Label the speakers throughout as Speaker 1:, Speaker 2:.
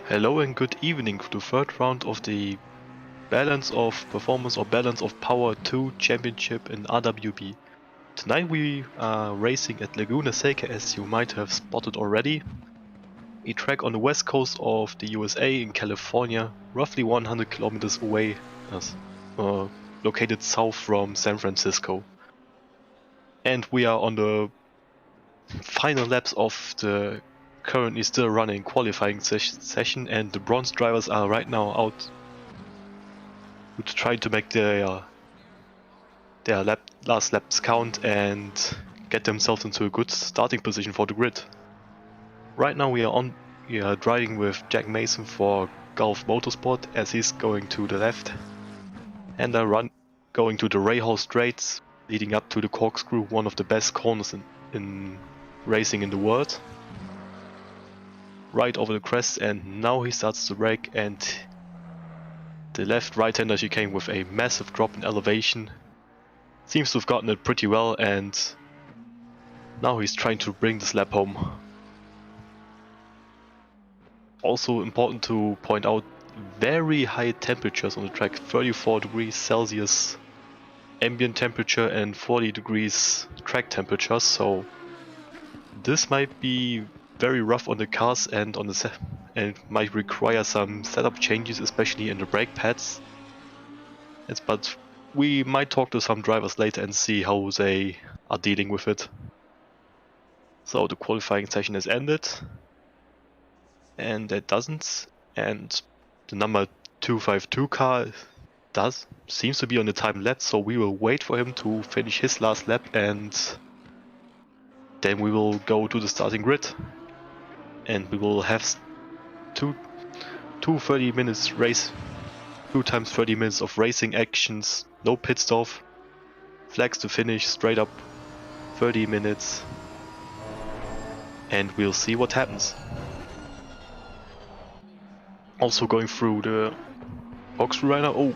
Speaker 1: Hello and good evening to the third round of the Balance of Performance or Balance of Power 2 Championship in RWB. Tonight we are racing at Laguna Seca, as you might have spotted already. A track on the west coast of the USA in California, roughly 100 kilometers away, located south from San Francisco. And we are on the final laps of the currently still running qualifying session, and the bronze drivers are right now out to try to make their last laps count and get themselves into a good starting position for the grid. Right now we are driving with Jack Mason for Gulf Motorsport, as he's going to the left, and going to the Rahal Straits leading up to the Corkscrew, one of the best corners in racing in the world. Right over the crest, and now he starts to brake, and the left-right-hander chicane with a massive drop in elevation. Seems to have gotten it pretty well, and now he's trying to bring this lap home. Also important to point out, very high temperatures on the track, 34 degrees Celsius ambient temperature and 40 degrees track temperature, so this might be very rough on the cars and might require some setup changes, especially in the brake pads. But we might talk to some drivers later and see how they are dealing with it. So the qualifying session has ended, and it doesn't. And the number 252 car seems to be on the time lap, so we will wait for him to finish his last lap, and then we will go to the starting grid. And we will have two 30 minutes race, 2 times 30 minutes of racing actions, no pit stop, flags to finish, straight up 30 minutes, and we'll see what happens. Also going through the Corkscrew right now. Oh,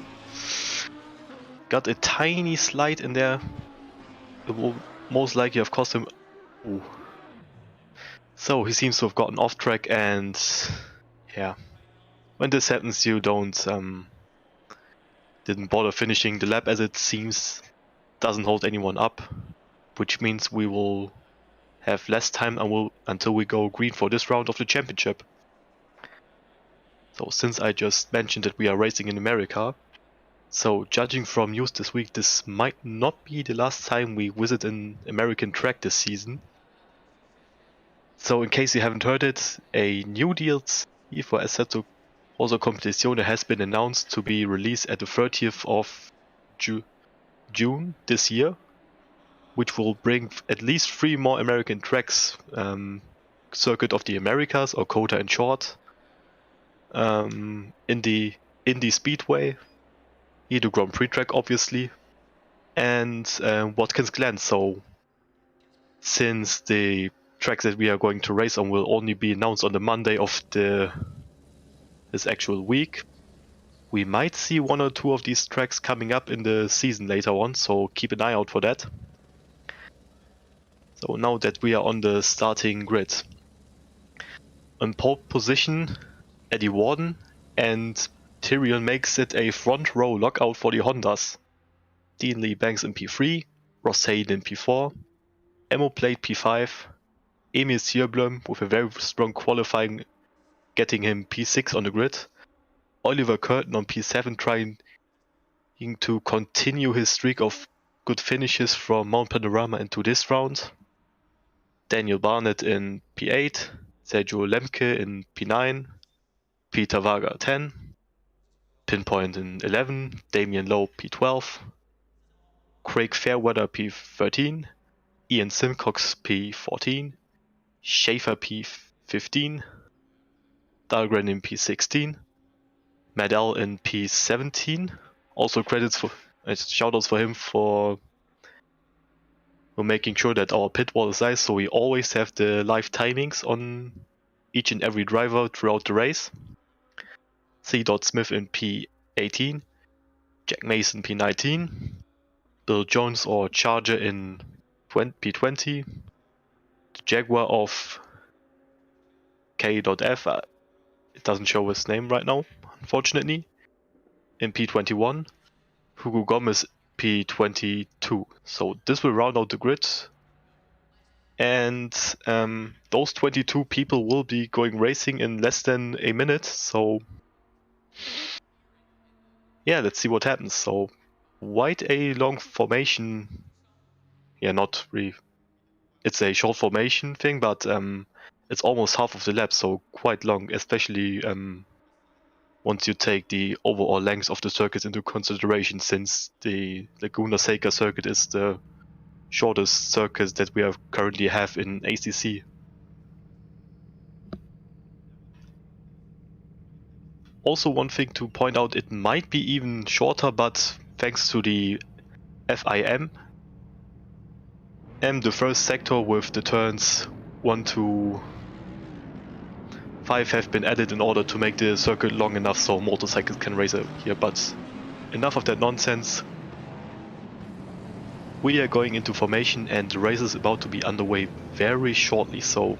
Speaker 1: got a tiny slide in there. It will most likely have cost him. Oh. So he seems to have gotten off track, and yeah, when this happens, you didn't bother finishing the lap, as it seems doesn't hold anyone up, which means we will have less time until we go green for this round of the championship. So since I just mentioned that we are racing in America, so judging from news this week, this might not be the last time we visit an American track this season. So in case you haven't heard it, a new DLC for Assetto Corsa Competizione has been announced to be released at the 30th of June this year, which will bring at least 3 more American tracks, Circuit of the Americas, or COTA in short, Indy Speedway, the Grand Prix track obviously, and Watkins Glen. So since the tracks that we are going to race on will only be announced on the Monday of this actual week, we might see 1 or 2 of these tracks coming up in the season later on, so keep an eye out for that. So now that we are on the starting grid, in pole position, Eddie Warden, and Tyrion makes it a front row lockout for the Hondas. Dean Lee Banks in P3, Ross Hayden in P4, Emo Plate P5, Emil Sjöblom with a very strong qualifying, getting him P6 on the grid, Oliver Curtin on P7 trying to continue his streak of good finishes from Mount Panorama into this round, Daniel Barnett in P8, Sergio Lemke in P9, Peter Varga 10, Pinpoint in 11, Damian Lowe P12, Craig Fairweather P13, Ian Simcox P14, Schaefer P15, Dahlgren in P16, Madell in P17. Also shoutouts for him for making sure that our pit wall is nice, so we always have the live timings on each and every driver throughout the race. C. Smith in P18, Jack Mason P19, Bill Jones or Charger in P20, the Jaguar of K.F. it doesn't show his name right now, unfortunately, in P21. Hugo Gomez P22. So this will round out the grid. And those 22 people will be going racing in less than a minute. So yeah, let's see what happens. So quite a long formation. Yeah, not really. It's a short formation thing, but it's almost half of the lap, so quite long, especially once you take the overall length of the circuit into consideration, since the Laguna Seca circuit is the shortest circuit that we currently have in ACC. Also, one thing to point out, it might be even shorter, but thanks to the FIM, the first sector with the turns 1 to 5 have been added in order to make the circuit long enough so motorcycles can race here, but enough of that nonsense. We are going into formation and the race is about to be underway very shortly, so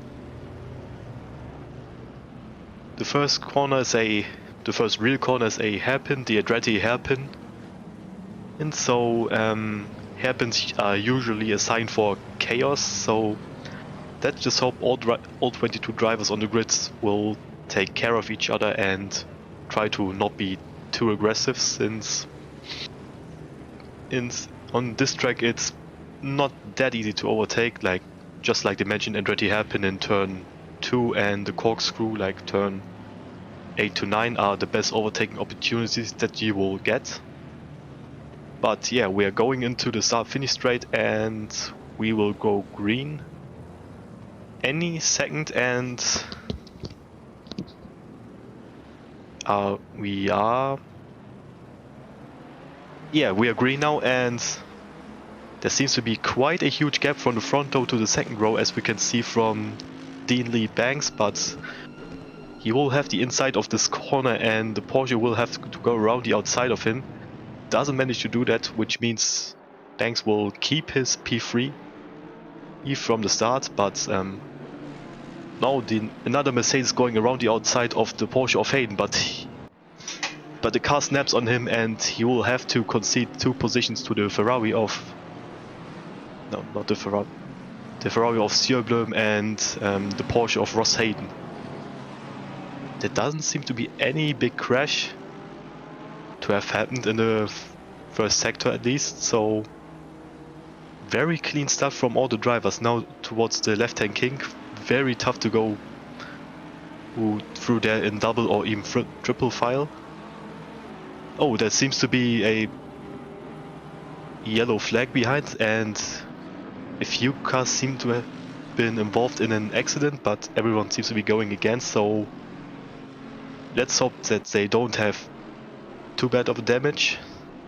Speaker 1: the first real corner is a hairpin, the Andretti hairpin, and so hairpins are usually assigned for chaos, so let's just hope all 22 drivers on the grids will take care of each other and try to not be too aggressive, since on this track it's not that easy to overtake, just like they mentioned, Andretti hairpin in turn 2 and the corkscrew like turn 8 to 9 are the best overtaking opportunities that you will get. But yeah, we are going into the start-finish straight and we will go green any second, and we are green now, and there seems to be quite a huge gap from the front row to the second row, as we can see from Dean Lee Banks, but he will have the inside of this corner and the Porsche will have to go around the outside of him. Doesn't manage to do that, which means Banks will keep his P3 from the start, but now another Mercedes going around the outside of the Porsche of Hayden, but the car snaps on him and he will have to concede 2 positions to the Ferrari of... No, not the Ferrari. The Ferrari of Sjöblom and the Porsche of Ross Hayden. There doesn't seem to be any big crash to have happened in the first sector at least, so very clean stuff from all the drivers. Now towards the left-hand kink, very tough to go through there in double or even triple file. Oh, there seems to be a yellow flag behind, and a few cars seem to have been involved in an accident, but everyone seems to be going against, so let's hope that they don't have too bad of a damage.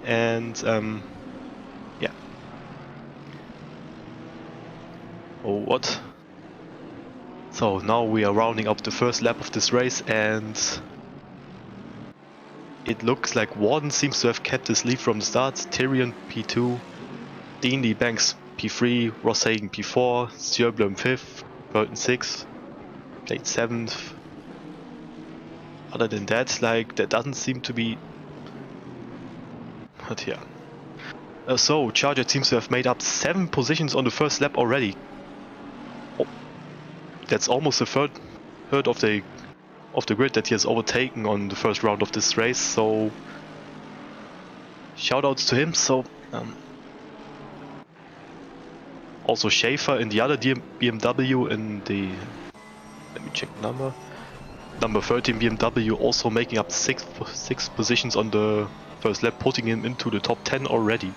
Speaker 1: And yeah. Oh, what? So now we are rounding up the first lap of this race, and it looks like Warden seems to have kept his lead from the start. Tyrion P2, Dean Lee Banks P3, Ross Hagen P4, Sjöblom 5th, Burton 6th, Plate 7th. Other than that, there doesn't seem to be... But yeah. So, Charger seems to have made up 7 positions on the first lap already. Oh, that's almost a third of the grid that he has overtaken on the first round of this race, so shoutouts to him. So also Schaefer in the other BMW in the, let me check number 13 BMW, also making up 6 positions on the first lap, putting him into the top 10 already.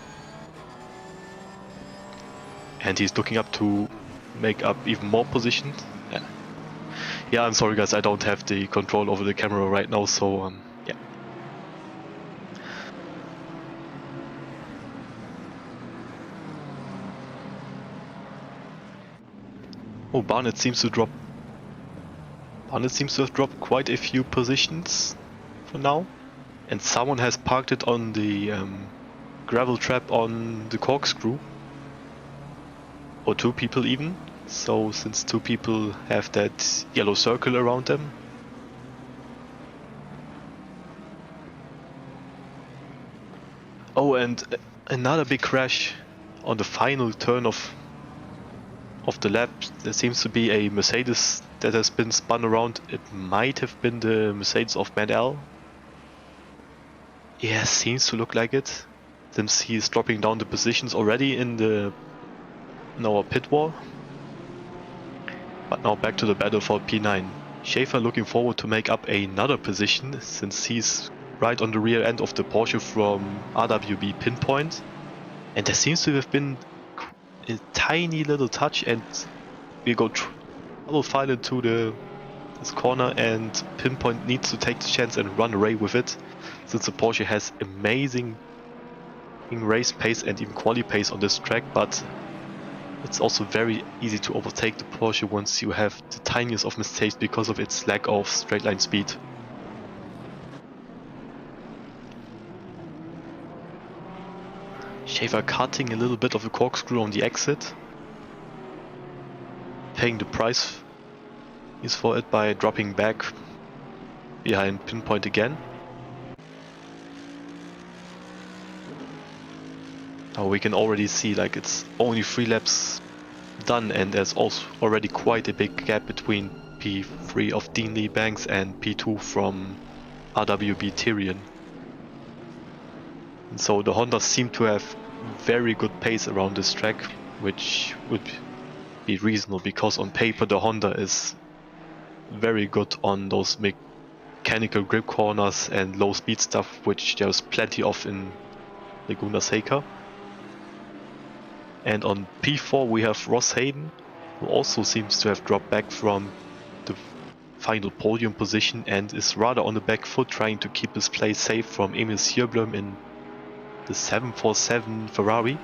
Speaker 1: And he's looking up to make up even more positions. Yeah, I'm sorry guys, I don't have the control over the camera right now, so yeah. Oh, Barnett seems to have dropped quite a few positions for now. And someone has parked it on the gravel trap on the corkscrew. Or 2 people even. So since 2 people have that yellow circle around them. Oh, and another big crash on the final turn of the lap. There seems to be a Mercedes that has been spun around. It might have been the Mercedes of Matt L. Yeah, seems to look like it, since he's dropping down the positions already in our pit wall. But now back to the battle for P9. Schaefer looking forward to make up another position, since he's right on the rear end of the Porsche from RWB Pinpoint. And there seems to have been a tiny little touch, and we go double file into this corner, and Pinpoint needs to take the chance and run away with it, since the Porsche has amazing race pace and even quali pace on this track, but it's also very easy to overtake the Porsche once you have the tiniest of mistakes because of its lack of straight line speed. Schaefer cutting a little bit of a corkscrew on the exit, paying the price for it by dropping back behind Pinpoint again. Now we can already see like it's only 3 laps done, and there's also already quite a big gap between P3 of Dean Lee Banks and P2 from RWB Tyrion. And so the Hondas seem to have very good pace around this track, which would be reasonable because on paper the Honda is very good on those mechanical grip corners and low speed stuff, which there's plenty of in Laguna Seca. And on P4 we have Ross Hayden, who also seems to have dropped back from the final podium position and is rather on the back foot, trying to keep his place safe from Emil Sjöblom in the 747 Ferrari.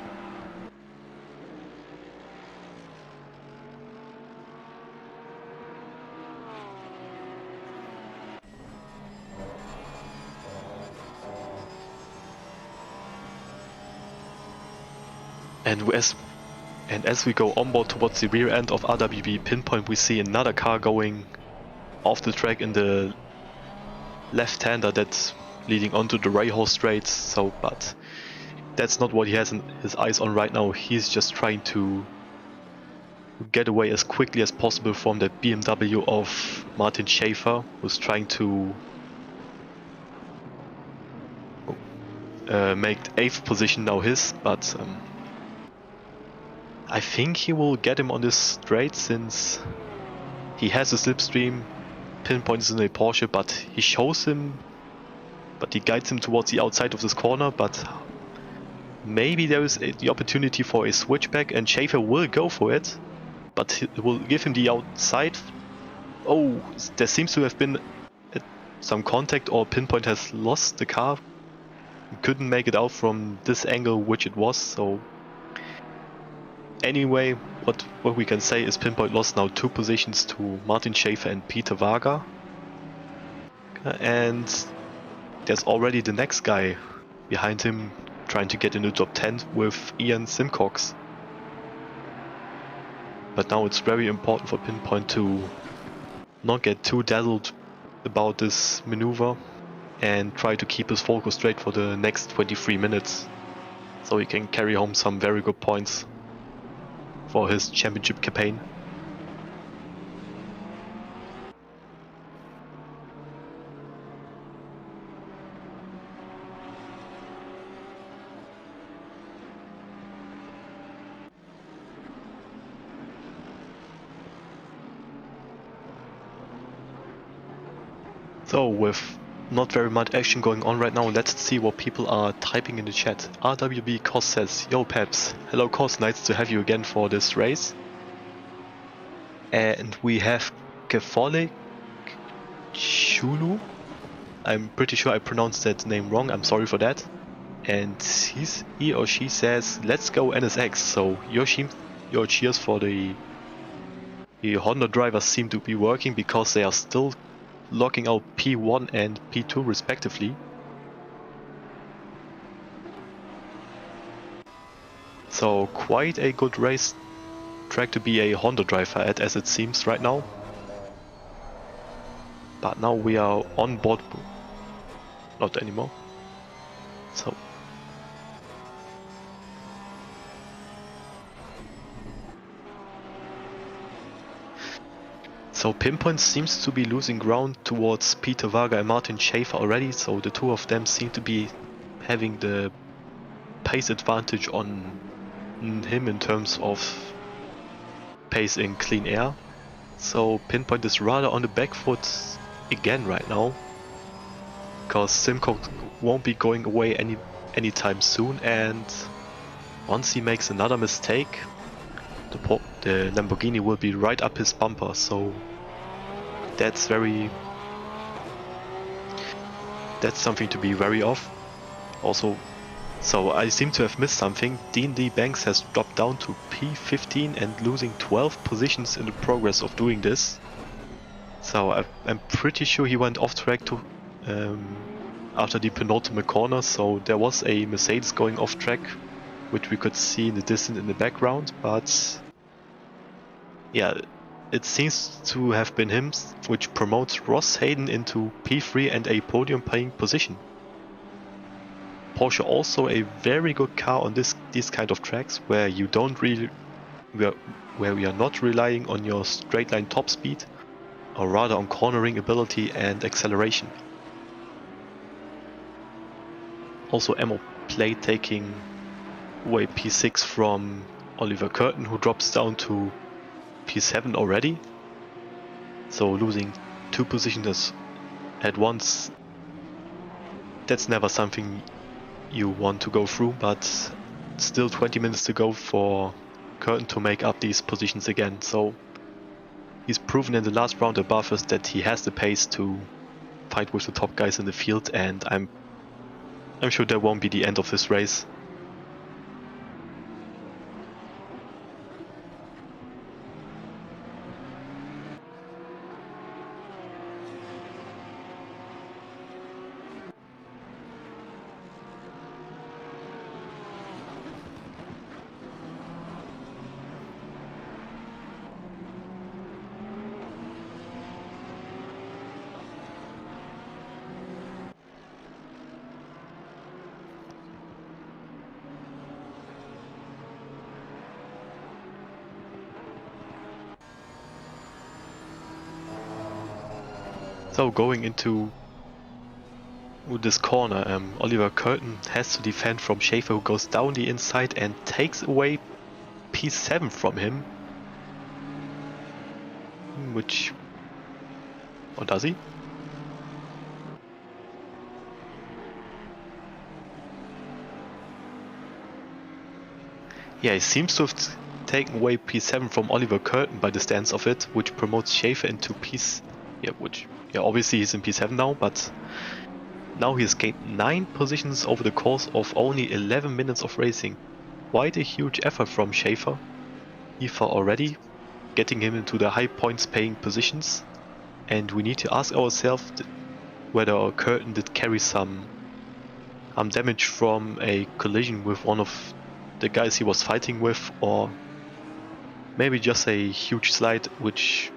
Speaker 1: And as we go onboard towards the rear end of RWB Pinpoint, we see another car going off the track in the left-hander that's leading onto the Rahal straight. But that's not what he has his eyes on right now. He's just trying to get away as quickly as possible from the BMW of Martin Schaefer, who's trying to make the 8th position now his, but I think he will get him on this straight, since he has a slipstream. Pinpoint is in a Porsche, but he shows him, but he guides him towards the outside of this corner, but maybe there is the opportunity for a switchback, and Schaefer will go for it, but it will give him the outside. Oh, there seems to have been some contact, or Pinpoint has lost the car. He couldn't make it out from this angle, which it was, so anyway, what we can say is Pinpoint lost now 2 positions to Martin Schaefer and Peter Varga. And there's already the next guy behind him trying to get in the top 10 with Ian Simcox. But now it's very important for Pinpoint to not get too dazzled about this maneuver and try to keep his focus straight for the next 23 minutes, so he can carry home some very good points for his championship campaign. So with not very much action going on right now, let's see what people are typing in the chat. RWB Cos says, "Yo Peps, hello Cos, nice to have you again for this race." And we have Catholic Chulu. I'm pretty sure I pronounced that name wrong, I'm sorry for that. And he or she says, "Let's go NSX." So your cheers for the Honda drivers seem to be working, because they are still locking out P1 and P2 respectively. So quite a good race track to be a Honda driver at, as it seems right now. But now we are on board, not anymore. So So Pinpoint seems to be losing ground towards Peter Varga and Martin Schäfer already, so the two of them seem to be having the pace advantage on him in terms of pace in clean air. So Pinpoint is rather on the back foot again right now, because Simcoe won't be going away anytime soon, and once he makes another mistake, the Lamborghini will be right up his bumper, so that's something to be wary of. Also, so I seem to have missed something. D&D Banks has dropped down to P15 and losing 12 positions in the progress of doing this. So I'm pretty sure he went off track to after the penultimate corner, so there was a Mercedes going off track, which we could see in the distance in the background, but yeah, it seems to have been him, which promotes Ross Hayden into P3 and a podium paying position. Porsche also a very good car on these kind of tracks where you don't really where we are not relying on your straight line top speed, or rather on cornering ability and acceleration. Also Emmo Play taking away P6 from Oliver Curtin, who drops down to P7 already. So losing 2 positions at once, that's never something you want to go through, but still 20 minutes to go for Curtin to make up these positions again. So he's proven in the last round above us that he has the pace to fight with the top guys in the field, and I'm sure that won't be the end of this race. So going into this corner, Oliver Curtin has to defend from Schäfer, who goes down the inside and takes away P7 from him. Or does he? Yeah, he seems to have taken away P7 from Oliver Curtin by the stance of it, which promotes Schäfer into P7. Yeah, obviously he's in P7 now, but now he has gained 9 positions over the course of only 11 minutes of racing. Quite a huge effort from Schäfer already, getting him into the high points paying positions. And we need to ask ourselves whether Curtin did carry some damage from a collision with one of the guys he was fighting with, or maybe just a huge slide which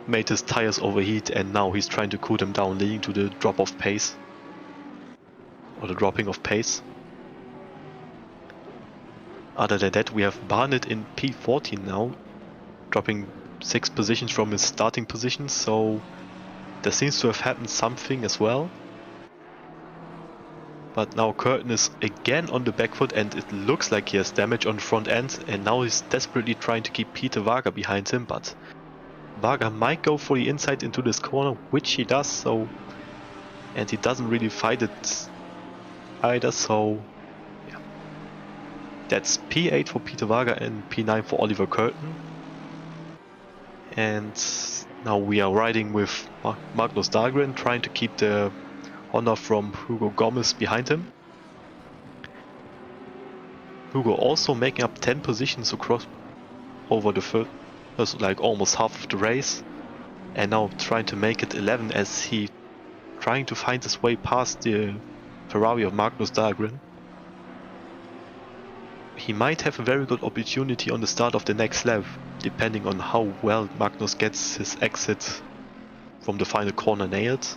Speaker 1: made his tires overheat, and now he's trying to cool them down, leading to the drop of pace, or the dropping of pace. Other than that, we have Barnett in P14 now, dropping 6 positions from his starting position, so there seems to have happened something as well. But now Curtin is again on the back foot, and it looks like he has damage on the front end, and now he's desperately trying to keep Peter Varga behind him, but Varga might go for the inside into this corner, which he does, and he doesn't really fight it either, so yeah. That's P8 for Peter Varga and P9 for Oliver Curtin. And now we are riding with Magnus Dahlgren, trying to keep the Honda from Hugo Gomez behind him. Hugo also making up 10 positions across over the first, like almost half of the race, and now trying to make it 11 as he trying to find his way past the Ferrari of Magnus Dahlgren. He might have a very good opportunity on the start of the next lap, depending on how well Magnus gets his exit from the final corner nailed.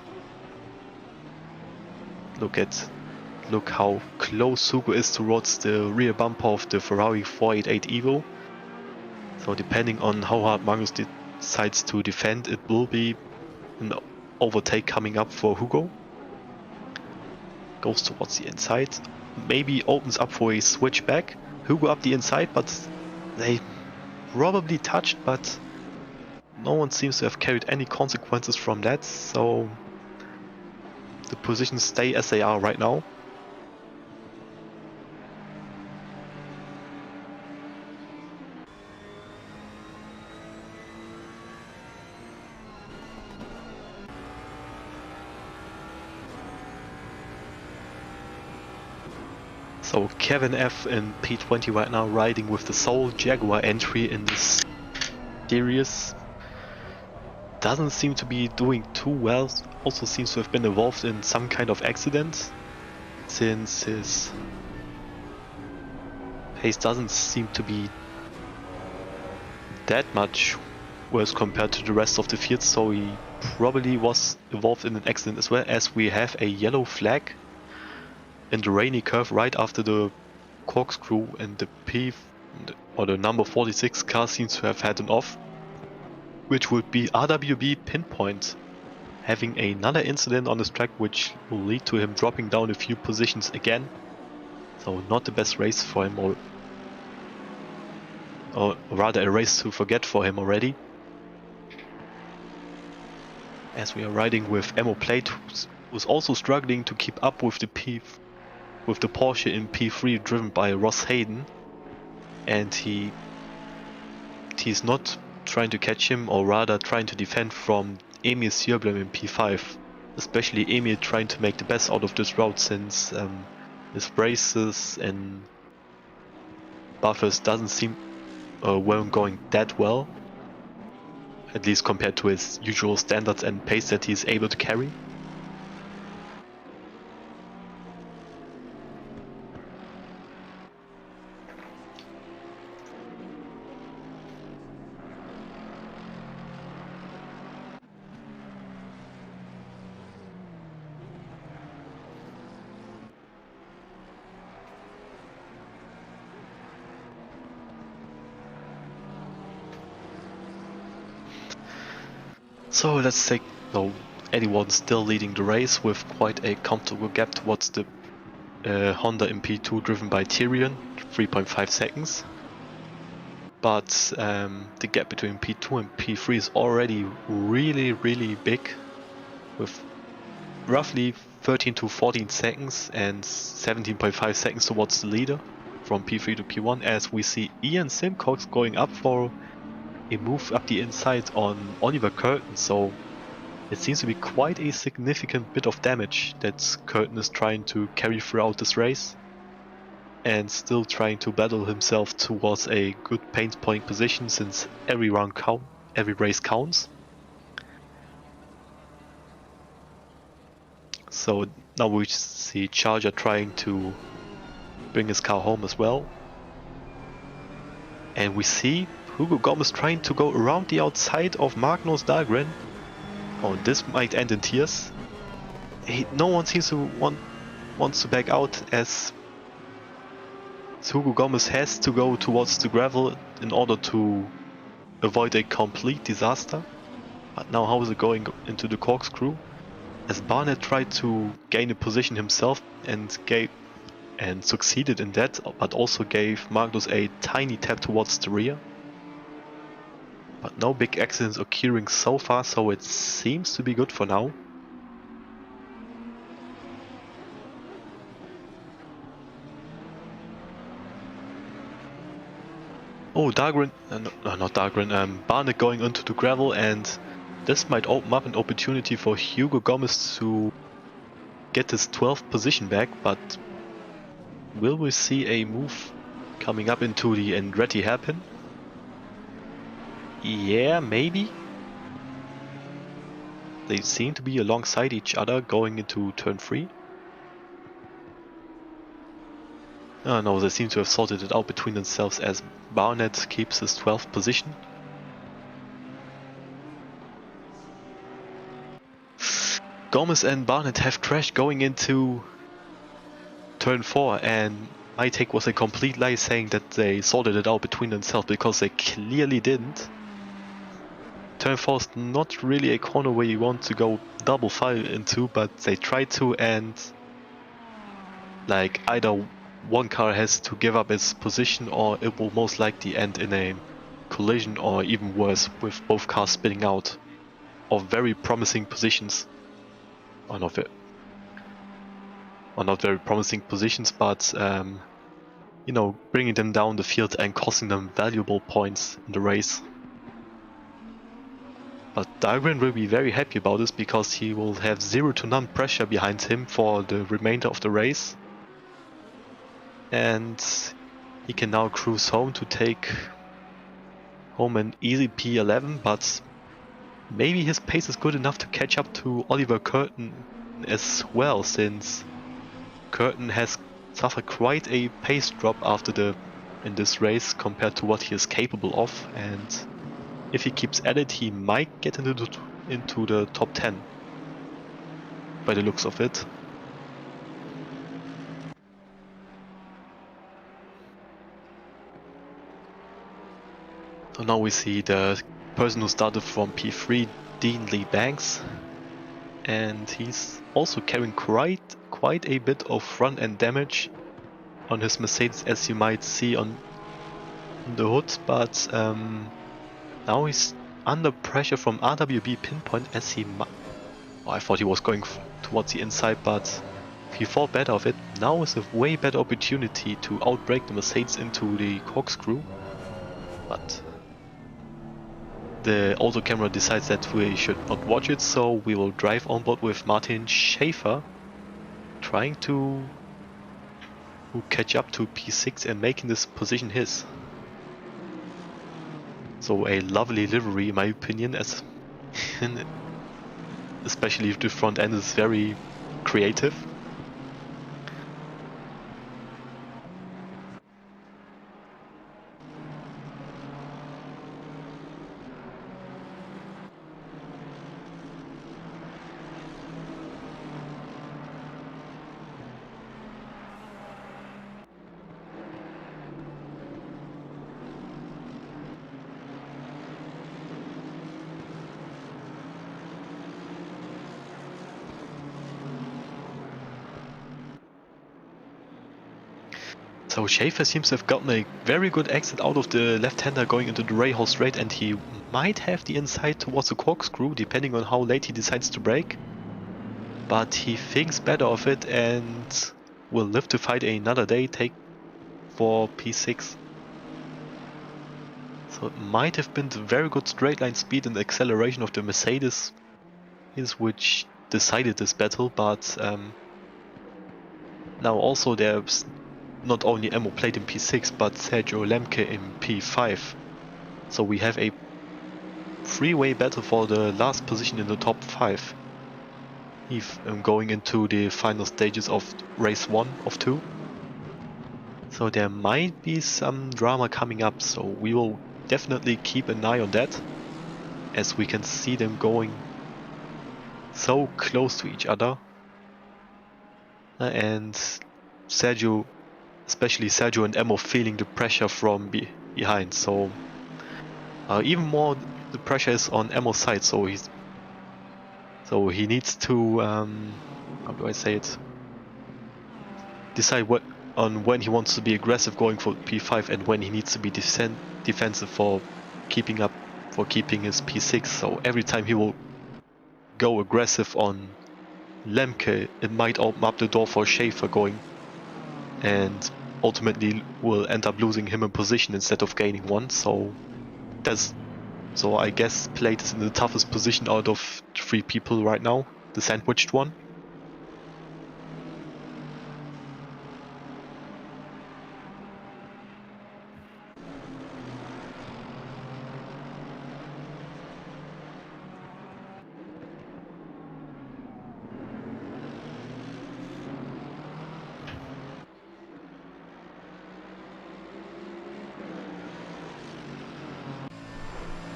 Speaker 1: Look how close Hugo is towards the rear bumper of the Ferrari 488 Evo. So depending on how hard Magnus decides to defend, it will be an overtake coming up for Hugo. Goes towards the inside, maybe opens up for a switch back. Hugo up the inside, but they probably touched, but no one seems to have carried any consequences from that, so the positions stay as they are right now. So Kevin F in P20 right now, riding with the sole Jaguar entry in this series. Doesn't seem to be doing too well, also seems to have been involved in some kind of accident, since his pace doesn't seem to be that much worse compared to the rest of the field, so he probably was involved in an accident as well, as we have a yellow flag in the rainy curve right after the corkscrew, and the number 46 car seems to have had an off, which would be RWB Pinpoint having another incident on this track, which will lead to him dropping down a few positions again. So not the best race for him, or rather a race to forget for him already. As we are riding with Emo Plate, who's also struggling to keep up with the Porsche in P3 driven by Ross Hayden, and he's not trying to catch him, or rather trying to defend from Emil Sjöblom in P5. Especially Emil trying to make the best out of this route, since his braces and buffers doesn't seem weren't going that well, at least compared to his usual standards and pace that he's able to carry. So let's take, Eddie Warden still leading the race with quite a comfortable gap towards the Honda in P2 driven by Tyrion, 3.5 seconds. But the gap between P2 and P3 is already really big, with roughly 13 to 14 seconds and 17.5 seconds towards the leader from P3 to P1, as we see Ian Simcox going up for a move up the inside on Oliver Curtin, so it seems to be quite a significant bit of damage that Curtin is trying to carry throughout this race, and still trying to battle himself towards a good paint point position, since every race counts. So now we see Charger trying to bring his car home as well, and we see Hugo Gomez trying to go around the outside of Magnus Dahlgren. Oh, this might end in tears. No one seems to wants to back out, as Hugo Gomez has to go towards the gravel in order to avoid a complete disaster. But now how is it going into the corkscrew? As Barnett tried to gain a position himself and succeeded in that, but also gave Magnus a tiny tap towards the rear. But no big accidents occurring so far, so it seems to be good for now. Oh, Dahlgren, not Dahlgren, Barnett going into the gravel, and this might open up an opportunity for Hugo Gomez to get his 12th position back, but will we see a move coming up into the Andretti hairpin? Yeah, maybe. They seem to be alongside each other going into turn 3. Oh no, they seem to have sorted it out between themselves, as Barnett keeps his 12th position. Gomez and Barnett have crashed going into turn 4, and my take was a complete lie saying that they sorted it out between themselves, because they clearly didn't. turn 4 is not really a corner where you want to go double file into, but they try to, and like either one car has to give up its position or it will most likely end in a collision, or even worse, with both cars spinning out of very promising positions. Or not very promising positions, but you know, bringing them down the field and costing them valuable points in the race. But Dahlgren will be very happy about this because he will have 0 to none pressure behind him for the remainder of the race. And he can now cruise home to take home an easy P11, but maybe his pace is good enough to catch up to Oliver Curtin as well, since Curtin has suffered quite a pace drop in this race compared to what he is capable of, and if he keeps at it, he might get into the top 10 by the looks of it. So now we see the person who started from P3, Dean Lee Banks, and he's also carrying quite a bit of front end damage on his Mercedes, as you might see on the hood, but now he's under pressure from RWB Pinpoint, as I thought he was going towards the inside, but if he thought better of it, now is a way better opportunity to outbrake the Mercedes into the corkscrew. But the auto camera decides that we should not watch it, so we will drive on board with Martin Schäfer, trying to catch up to P6 and making this position his. So a lovely livery in my opinion, as especially if the front end is very creative. So Schäfer seems to have gotten a very good exit out of the left-hander going into the Rahal straight, and he might have the inside towards the corkscrew depending on how late he decides to brake. But he thinks better of it and will live to fight another day, take for P6. So it might have been the very good straight line speed and acceleration of the Mercedes which decided this battle, but now also there's not only Emo played in P6, but Sergio Lemke in P5. So we have a three-way battle for the last position in the top 5. If going into the final stages of race 1 of 2. So there might be some drama coming up, so we will definitely keep an eye on that, as we can see them going so close to each other. And Sergio, especially Sergio and Emo, feeling the pressure from behind. So even more, the pressure is on Emo's side. So he needs to how do I say it? Decide when he wants to be aggressive going for P5 and when he needs to be defensive for keeping his P6. So every time he will go aggressive on Lemke, it might open up the door for Schäfer going, and ultimately will end up losing him a position instead of gaining one. So I guess Plate is in the toughest position out of 3 people right now, the sandwiched one.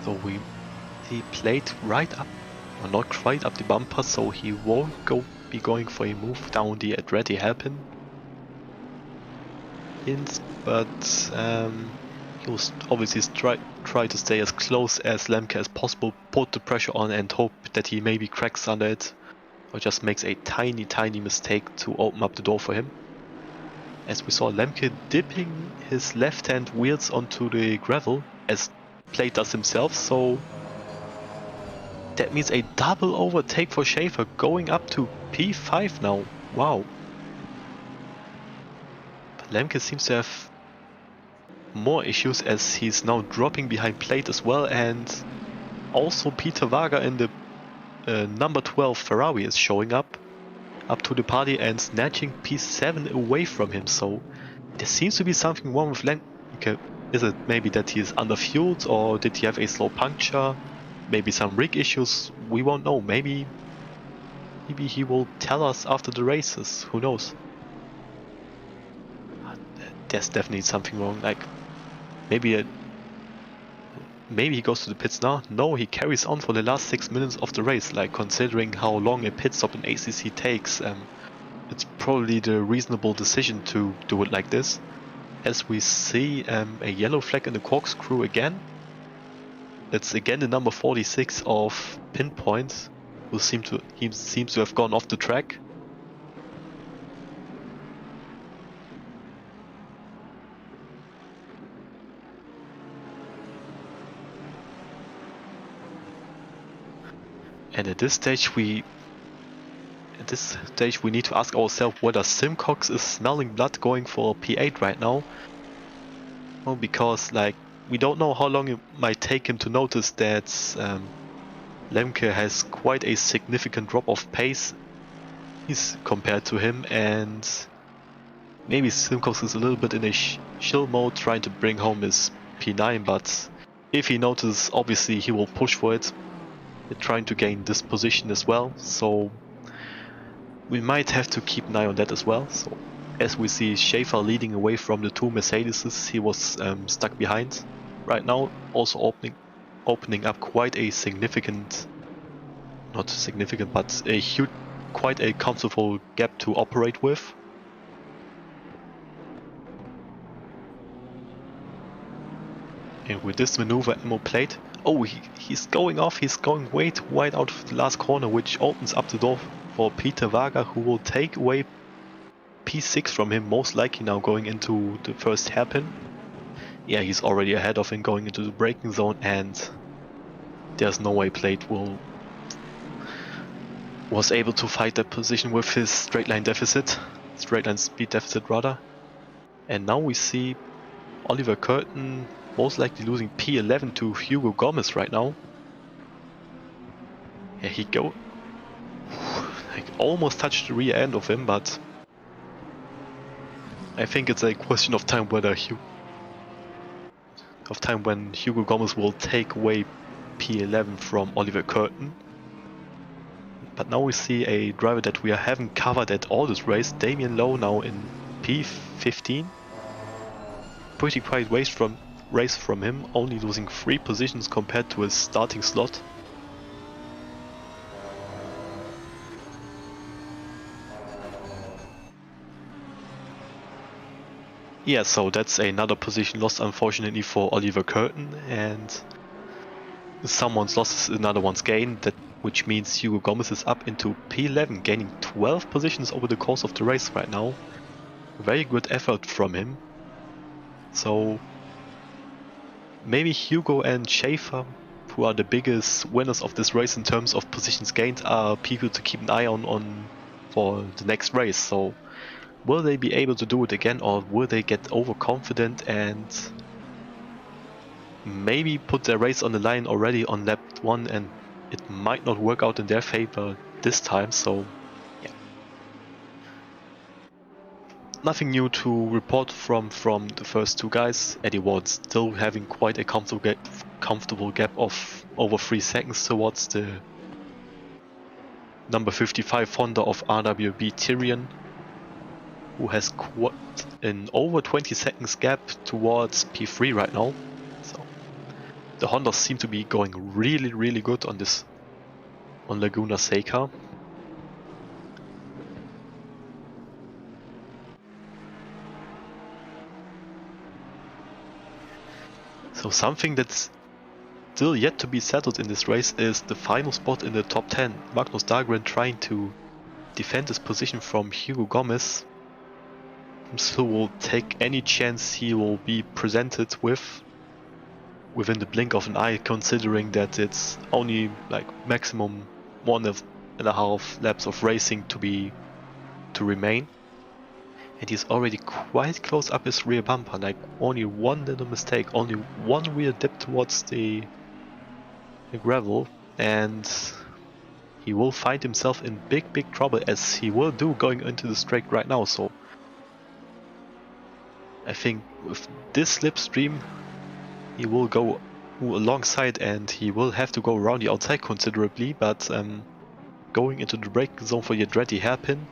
Speaker 1: So he played right up, or not quite up the bumper, so he won't be going for a move down the Andretti hairpin. But He'll obviously try to stay as close as Lemke as possible, put the pressure on and hope that he maybe cracks under it or just makes a tiny mistake to open up the door for him. As we saw Lemke dipping his left-hand wheels onto the gravel, as Plate does himself, so that means a double overtake for Schaefer, going up to P5 now. Wow. But Lemke seems to have more issues as he's now dropping behind Plate as well, and also Peter Wager in the number 12 Ferrari is showing up to the party and snatching P7 away from him. So there seems to be something wrong with Lemke. Is it maybe that he is underfueled, or did he have a slow puncture? Maybe some rig issues? We won't know. Maybe he will tell us after the races. Who knows? There's definitely something wrong. Like maybe he goes to the pits now. No, he carries on for the last 6 minutes of the race. Like, considering how long a pit stop in ACC takes, it's probably the reasonable decision to do it like this. As we see a yellow flag in the corkscrew again. It's again the number 46 of Pinpoint, he seems to have gone off the track. And at this stage we need to ask ourselves whether Simcox is smelling blood going for P8 right now. Well, because like we don't know how long it might take him to notice that Lemke has quite a significant drop of pace compared to him, and maybe Simcox is a little bit in a chill mode trying to bring home his P9, but if he notices, obviously he will push for it, trying to gain this position as well, so we might have to keep an eye on that as well. So as we see Schaefer leading away from the two Mercedeses he was stuck behind right now, also opening up quite a significant, not significant, but a huge, quite a comfortable gap to operate with. And with this maneuver, Ammo Plate, oh, he's going off, he's going way too wide out of the last corner, which opens up the door for Peter Wager, who will take away P6 from him, most likely now going into the first hairpin. Yeah, he's already ahead of him going into the braking zone, and there's no way Plate was able to fight that position with his straight line speed deficit rather. And now we see Oliver Curtin most likely losing P11 to Hugo Gomez right now. Yeah, he like almost touched the rear end of him, but I think it's a question of time when Hugo Gomez will take away P11 from Oliver Curtin. But now we see a driver that we haven't covered at all this race, Damien Lowe, now in P15. Pretty quiet race from him, only losing 3 positions compared to his starting slot. Yeah, so that's another position lost, unfortunately, for Oliver Curtin, and someone's loss is another one's gain, which means Hugo Gomez is up into P11, gaining 12 positions over the course of the race right now. Very good effort from him. So maybe Hugo and Schaefer, who are the biggest winners of this race in terms of positions gained, are people to keep an eye on for the next race. So will they be able to do it again, or will they get overconfident and maybe put their race on the line already on lap 1, and it might not work out in their favor this time? So yeah, nothing new to report from the first two guys. Eddie Ward still having quite a comfortable gap of over 3 seconds towards the number 55 Honda of RWB Tyrion, who has an over 20 seconds gap towards P3 right now. So the Hondas seem to be going really good on Laguna Seca. So something that's still yet to be settled in this race is the final spot in the top 10. Magnus Dahlgren trying to defend his position from Hugo Gomez, who will take any chance he will be presented with within the blink of an eye, considering that it's only like maximum 1.5 laps of racing to remain. And he's already quite close up his rear bumper, like only one little mistake, only one rear dip towards the gravel, and he will find himself in big trouble, as he will do going into the straight right now. So I think with this slipstream he will go alongside, and he will have to go around the outside considerably, but going into the braking zone for the Andretti hairpin.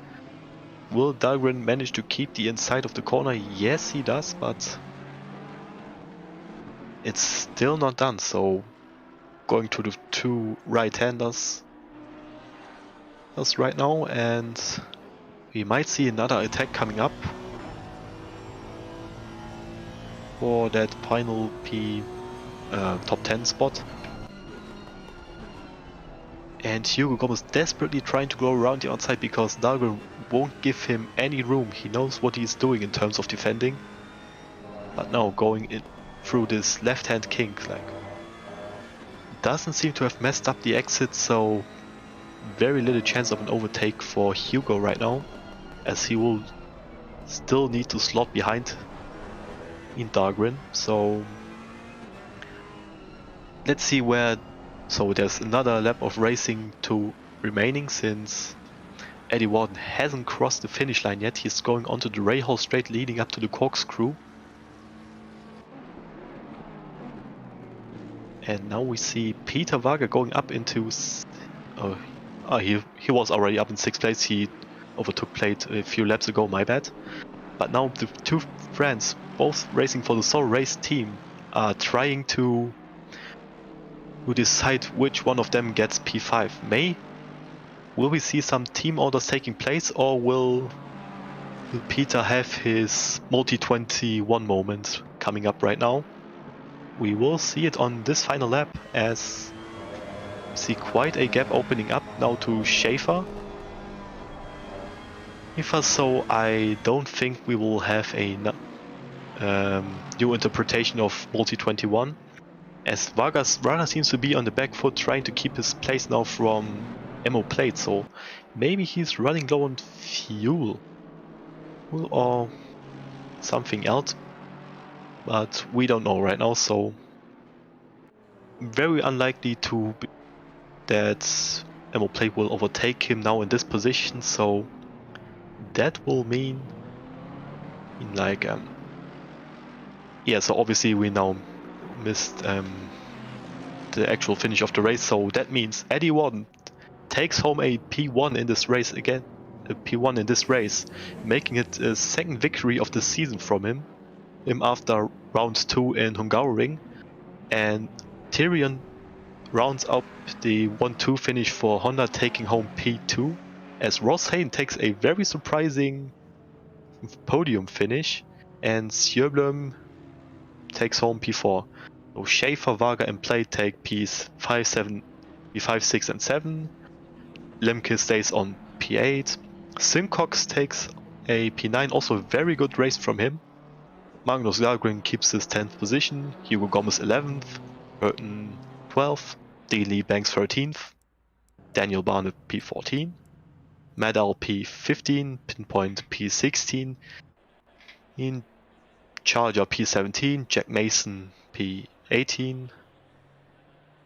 Speaker 1: Will Dahlgren manage to keep the inside of the corner? Yes, he does, but it's still not done. So going to the two right-handers right now, and we might see another attack coming up for that final top 10 spot. And Hugo Gomez desperately trying to go around the outside because Dahlgren won't give him any room. He knows what he's doing in terms of defending. But now going in through this left-hand kink, like, doesn't seem to have messed up the exit, so very little chance of an overtake for Hugo right now, as he will still need to slot behind in Dahlgren. So let's see where. So there's another lap of racing to remaining, since Eddie Warden hasn't crossed the finish line yet. He's going onto the Rahal straight leading up to the corkscrew. And now we see Peter Varga going up into... he was already up in 6th place. He overtook Plate a few laps ago, my bad. But now the two friends, both racing for the Soul Race team, are trying to decide which one of them gets P5. Will we see some team orders taking place, or will Peter have his multi-21 moment coming up right now? We will see it on this final lap, as we see quite a gap opening up now to Schaefer. So I don't think we will have a new interpretation of multi-21, as Vargas rather seems to be on the back foot trying to keep his place now from ammo plate, so maybe he's running low on fuel or something else, but we don't know right now. So very unlikely that ammo plate will overtake him now in this position, so that will mean like so obviously we now missed the actual finish of the race, so that means Eddie Warden takes home a P1 in this race again, a P1 in this race, making it a second victory of the season from him after round 2 in Hungaroring. And Tyrion rounds up the 1-2 finish for Honda, taking home P2, as Ross Hayne takes a very surprising podium finish, and Sjöblom takes home P4. So Schaefer, Varga, and Plate take P5, 6, and 7. Lemke stays on P8. Simcox takes a P9, also a very good race from him. Magnus Dahlgren keeps his 10th position. Hugo Gomez 11th. Burton 12th. Lee Banks 13th. Daniel Barnett P14. Madal P15. Pinpoint P16. In Charger P17. Jack Mason P18.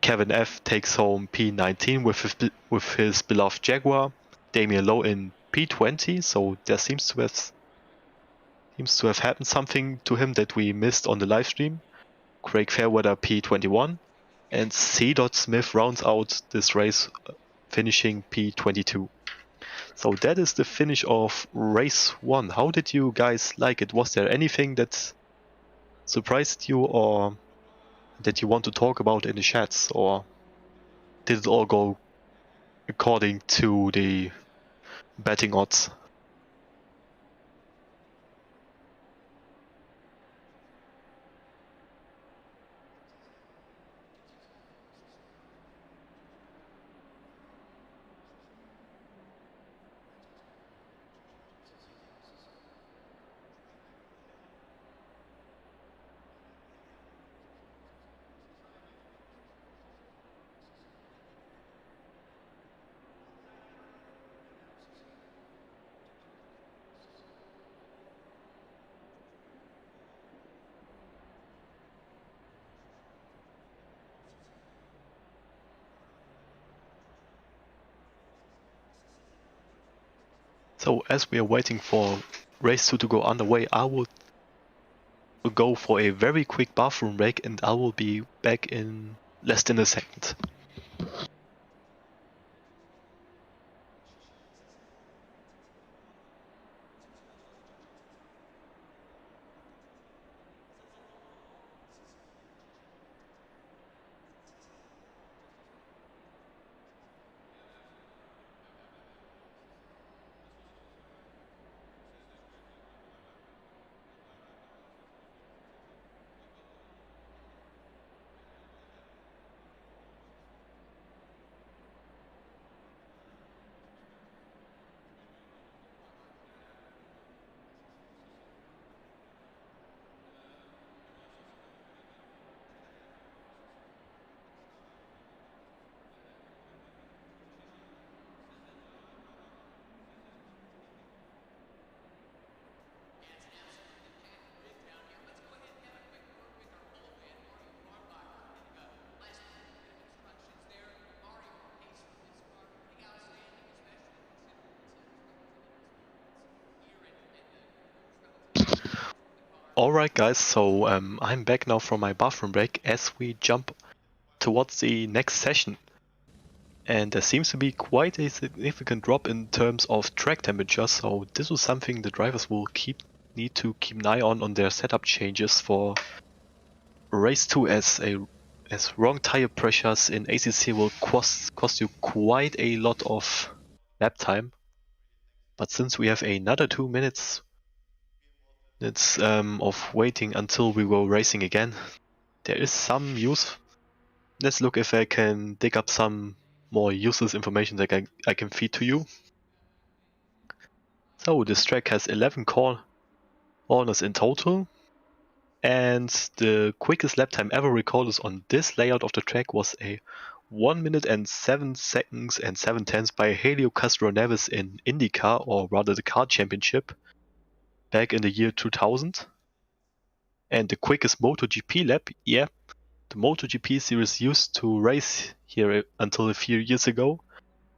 Speaker 1: Kevin F takes home P19 with his beloved Jaguar. Damien Lowe in P20, so there seems to have happened something to him that we missed on the live stream. Craig Fairweather P21, and C. Smith rounds out this race, finishing P22. So that is the finish of race 1. How did you guys like it? Was there anything that surprised you, or that you want to talk about in the chats, or did it all go according to the betting odds? So as we are waiting for race 2 to go underway, I will go for a very quick bathroom break and I will be back in less than a second. Alright guys, so I'm back now from my bathroom break as we jump towards the next session. And there seems to be quite a significant drop in terms of track temperature, so this was something the drivers will need to keep an eye on their setup changes for race 2, as wrong tire pressures in ACC will cost you quite a lot of lap time. But since we have another 2 minutes of waiting until we go racing again, there is some use. Let's look if I can dig up some more useless information that I can feed to you. So this track has 11 corners in total, and the quickest lap time ever recorded on this layout of the track was a 1 minute and 7 seconds and 7 tenths by Helio Castroneves in IndyCar, or rather the car championship, back in the year 2000. And the quickest MotoGP lap, yeah, the MotoGP series used to race here until a few years ago,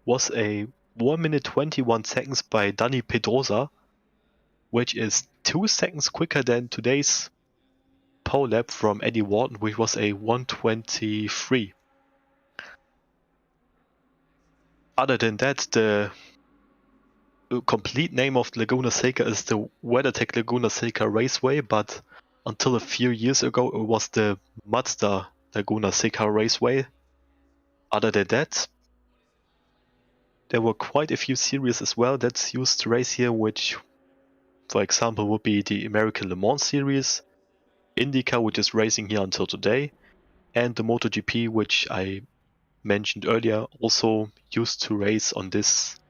Speaker 1: was a 1 minute 21 seconds by Dani Pedrosa, which is 2 seconds quicker than today's pole lap from Eddie Wharton, which was a 1:23. Other than that, the complete name of Laguna Seca is the WeatherTech Laguna Seca Raceway, but until a few years ago it was the Mazda Laguna Seca Raceway. Other than that, there were quite a few series as well that's used to race here, which, for example, would be the American Le Mans series, IndyCar, which is racing here until today, and the MotoGP, which I mentioned earlier, also used to race on this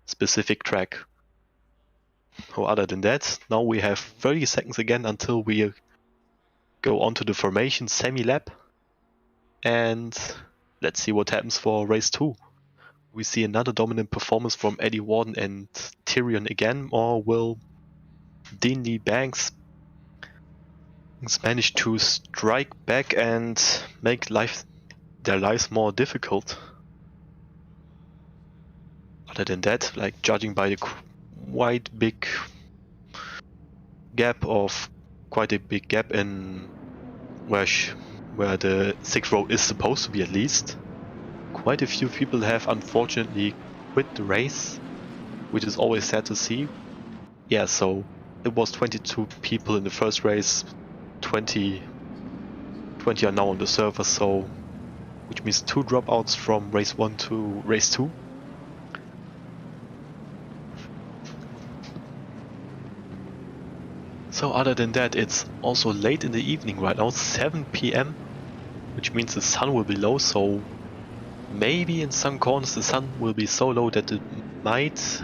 Speaker 1: specific track. So other than that, now we have 30 seconds again until we go on to the formation semi-lap, and let's see what happens for race 2. We see another dominant performance from Eddie Warden and Tyrion again, or will Dean Lee Banks manage to strike back and make their lives more difficult? Other than that, like judging by the quite a big gap in where the 6th row is supposed to be, at least, quite a few people have unfortunately quit the race, which is always sad to see. Yeah, so it was 22 people in the first race, 20 are now on the server, so which means 2 dropouts from race 1 to race 2. So other than that, it's also late in the evening right now, 7 PM, which means the sun will be low, so maybe in some corners the sun will be so low that it might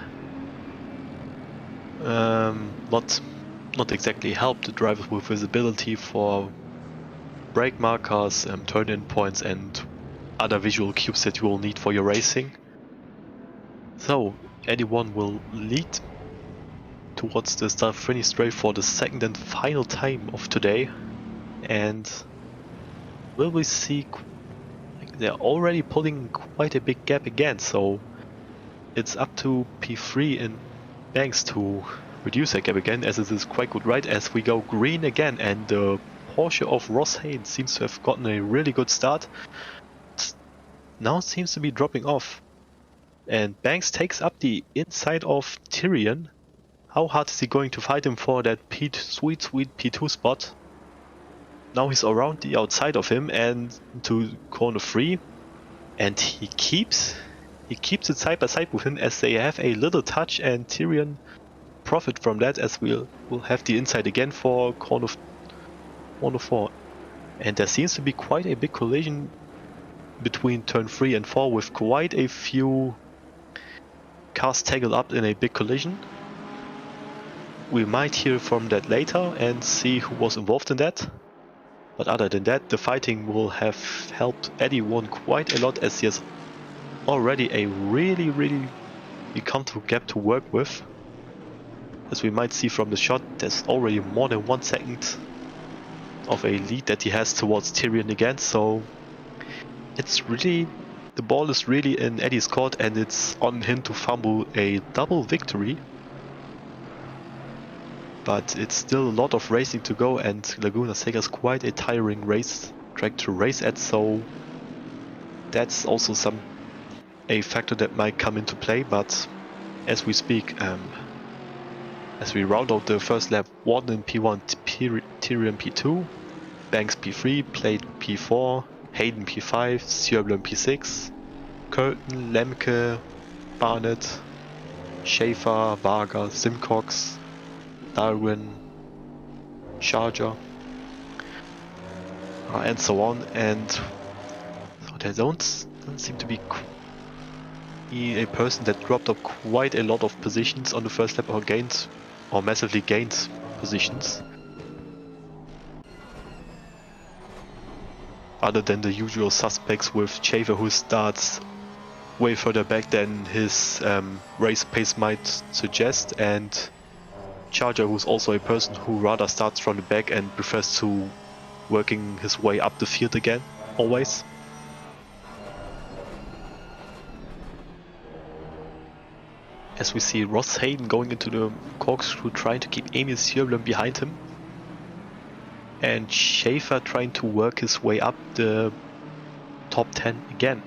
Speaker 1: not exactly help the drivers with visibility for brake markers, turn-in points, and other visual cues that you will need for your racing. So anyone will lead towards the start finish straight for the second and final time of today, and will we see they're already pulling quite a big gap again, so it's up to P3 in Banks to reduce that gap again, as it is quite good right as we go green again, and the Porsche of Ross Haynes seems to have gotten a really good start. Now seems to be dropping off. And Banks takes up the inside of Tyrion. How hard is he going to fight him for that sweet P2 spot? Now he's around the outside of him and to corner 3. And he keeps it side by side with him as they have a little touch, and Tyrion profit from that as we'll have the inside again for corner 4. And there seems to be quite a big collision between turn 3 and 4 with quite a few cars tangled up in a big collision. We might hear from that later and see who was involved in that. But other than that, the fighting will have helped Eddie One quite a lot, as he has already a really comfortable gap to work with. As we might see from the shot, there's already more than 1 second of a lead that he has towards Tyrion again, so it's really, the ball is really in Eddie's court and it's on him to fumble a double victory. But it's still a lot of racing to go, and Laguna Seca is quite a tiring track to race at, so that's also a factor that might come into play. But as we speak, as we round out the first lap, Warden in P1, Tyrion P2, Banks P3, Plate P4, Hayden P5, Sjöblom P6, Curtin, Lemke, Barnett, Schaefer, Varga, Simcox, Darwin, Charger, and so on. And so there doesn't seem to be a person that dropped up quite a lot of positions on the first lap or massively gained positions. Other than the usual suspects with Schaefer, who starts way further back than his race pace might suggest, and Charger, who's also a person who rather starts from the back and prefers to working his way up the field again, always. As we see Ross Hayden going into the corkscrew, trying to keep Emil Sjöblom behind him. And Schaefer trying to work his way up the top 10 again.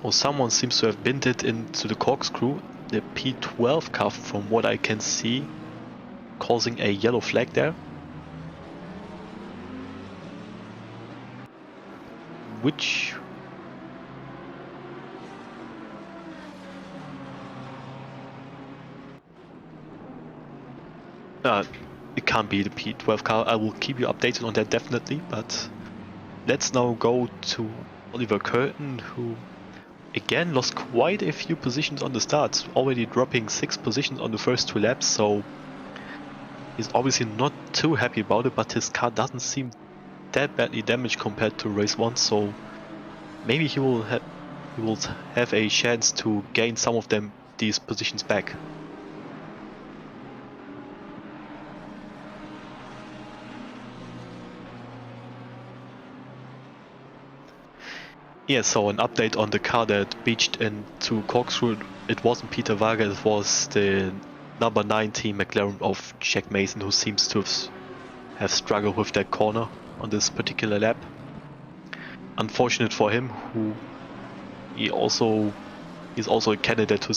Speaker 1: Oh, someone seems to have binned it into the corkscrew, the P12 car from what I can see, causing a yellow flag there. Which it can't be the P12 car. I will keep you updated on that definitely, but let's now go to Oliver Curtin, who again lost quite a few positions on the start, already dropping 6 positions on the first 2 laps, so he's obviously not too happy about it, but his car doesn't seem that badly damaged compared to race 1, so maybe he will have a chance to gain some of these positions back. Yeah, so an update on the car that beached into corkscrew. It wasn't Peter Varga, it was the number 19 McLaren of Jack Mason, who seems to have struggled with that corner on this particular lap. Unfortunate for him, he's also a candidate who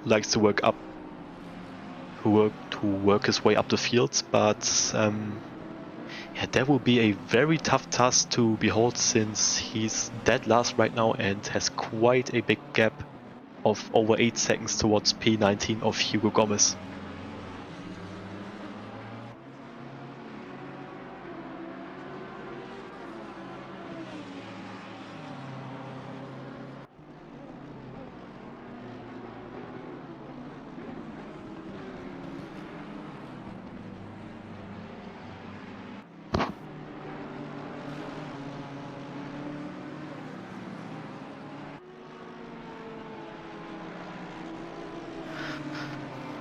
Speaker 1: likes to work his way up the field, but yeah, that will be a very tough task to behold, since he's dead last right now and has quite a big gap of over 8 seconds towards P19 of Hugo Gomez.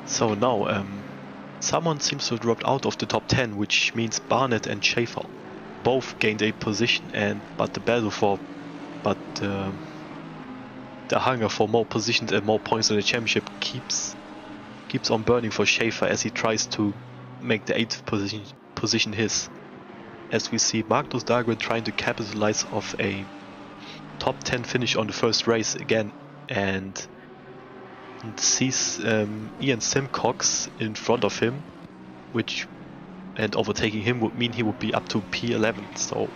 Speaker 1: So now, someone seems to have dropped out of the top 10, which means Barnett and Schaefer both gained a position, but the battle for, the hunger for more positions and more points in the championship keeps on burning for Schaefer as he tries to make the 8th position his. As we see Magnus Dahlgren trying to capitalize off a top 10 finish on the first race again, and sees Ian Simcox in front of him, and overtaking him would mean he would be up to P11. So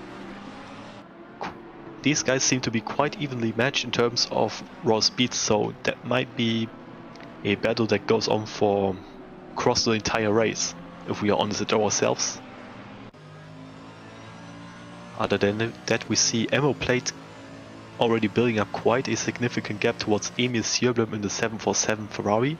Speaker 1: these guys seem to be quite evenly matched in terms of raw speed, so that might be a battle that goes on for across the entire race, if we are honest with ourselves. Other than that, we see Ammo Plate already building up quite a significant gap towards Emil Sjöblom in the 747 Ferrari.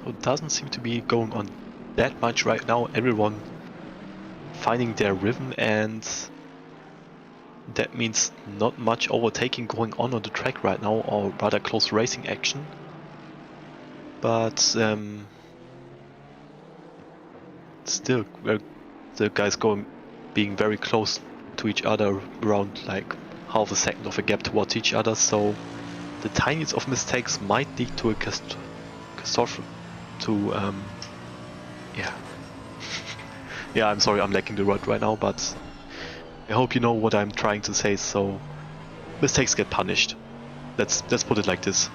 Speaker 1: It doesn't seem to be going on that much right now. Everyone finding their rhythm, and that means not much overtaking going on the track right now, or rather close racing action. But still, the guys being very close to each other, around like half a second of a gap towards each other. So the tiniest of mistakes might lead to a catastrophe. Yeah, I'm sorry, I'm lacking the word right now, but I hope you know what I'm trying to say. So mistakes get punished. Let's put it like this.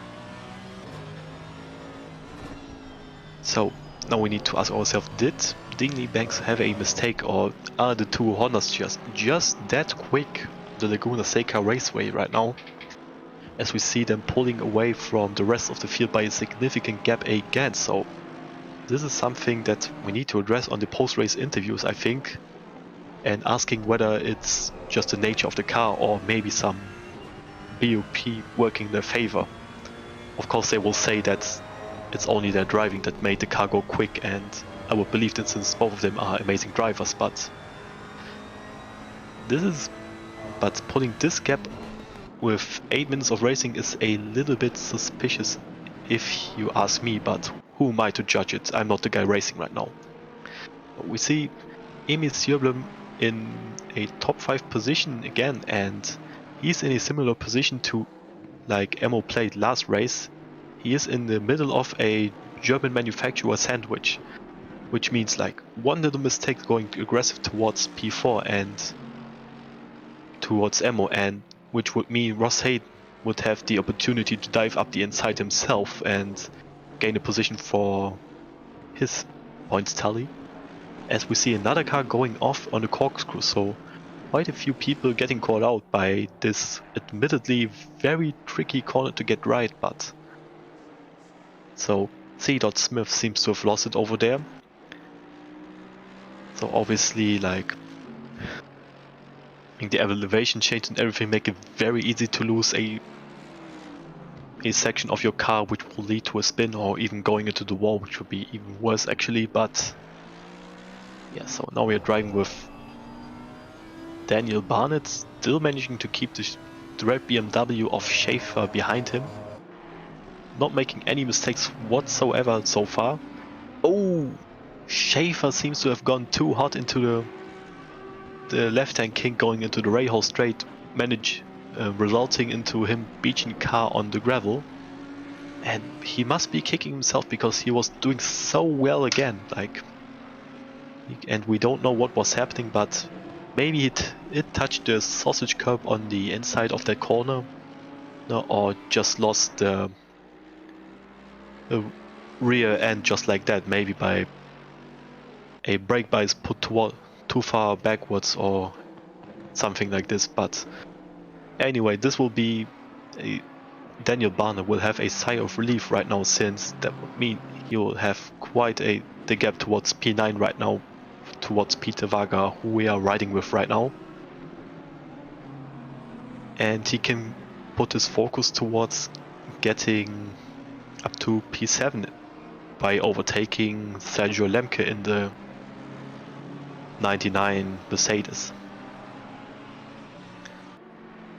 Speaker 1: So now we need to ask ourselves: did Dingley Banks have a mistake, or are the two Hondas just that quick the Laguna Seca Raceway right now? As we see them pulling away from the rest of the field by a significant gap again. So this is something that we need to address on the post-race interviews, I think, and asking whether it's just the nature of the car or maybe some BOP working in their favor. Of course, they will say that it's only their driving that made the car go quick, and I would believe that since both of them are amazing drivers, but pulling this gap with 8 minutes of racing is a little bit suspicious if you ask me, but who am I to judge it? I'm not the guy racing right now. We see Emil Sjöblom in a top 5 position again, and he's in a similar position to like Ammo played last race. He is in the middle of a German manufacturer sandwich, which means like one little mistake going aggressive towards P4 and towards Ammo, and which would mean Ross Hayden would have the opportunity to dive up the inside himself and gain a position for his points tally. As we see another car going off on the corkscrew, so quite a few people getting caught out by this admittedly very tricky corner to get right, but so C. Smith seems to have lost it over there. So obviously, like, the elevation change and everything make it very easy to lose a section of your car, which will lead to a spin or even going into the wall, which would be even worse actually. But yeah, so now we are driving with Daniel Barnett, still managing to keep the red BMW of Schaefer behind him, not making any mistakes whatsoever so far. Oh, Schaefer seems to have gone too hot into the left-hand kink going into the Rahal straight, resulting into him beaching car on the gravel. And he must be kicking himself because he was doing so well again, and we don't know what was happening, but maybe it touched the sausage curb on the inside of that corner, or just lost the rear end just like that, maybe by a brake bias put too far backwards or something like this. But anyway, this will be Daniel Barner will have a sigh of relief right now, since that would mean he will have quite the gap towards P9 right now, towards Peter Vaga, who we are riding with right now. And he can put his focus towards getting up to P7 by overtaking Sergio Lemke in the 99 Mercedes.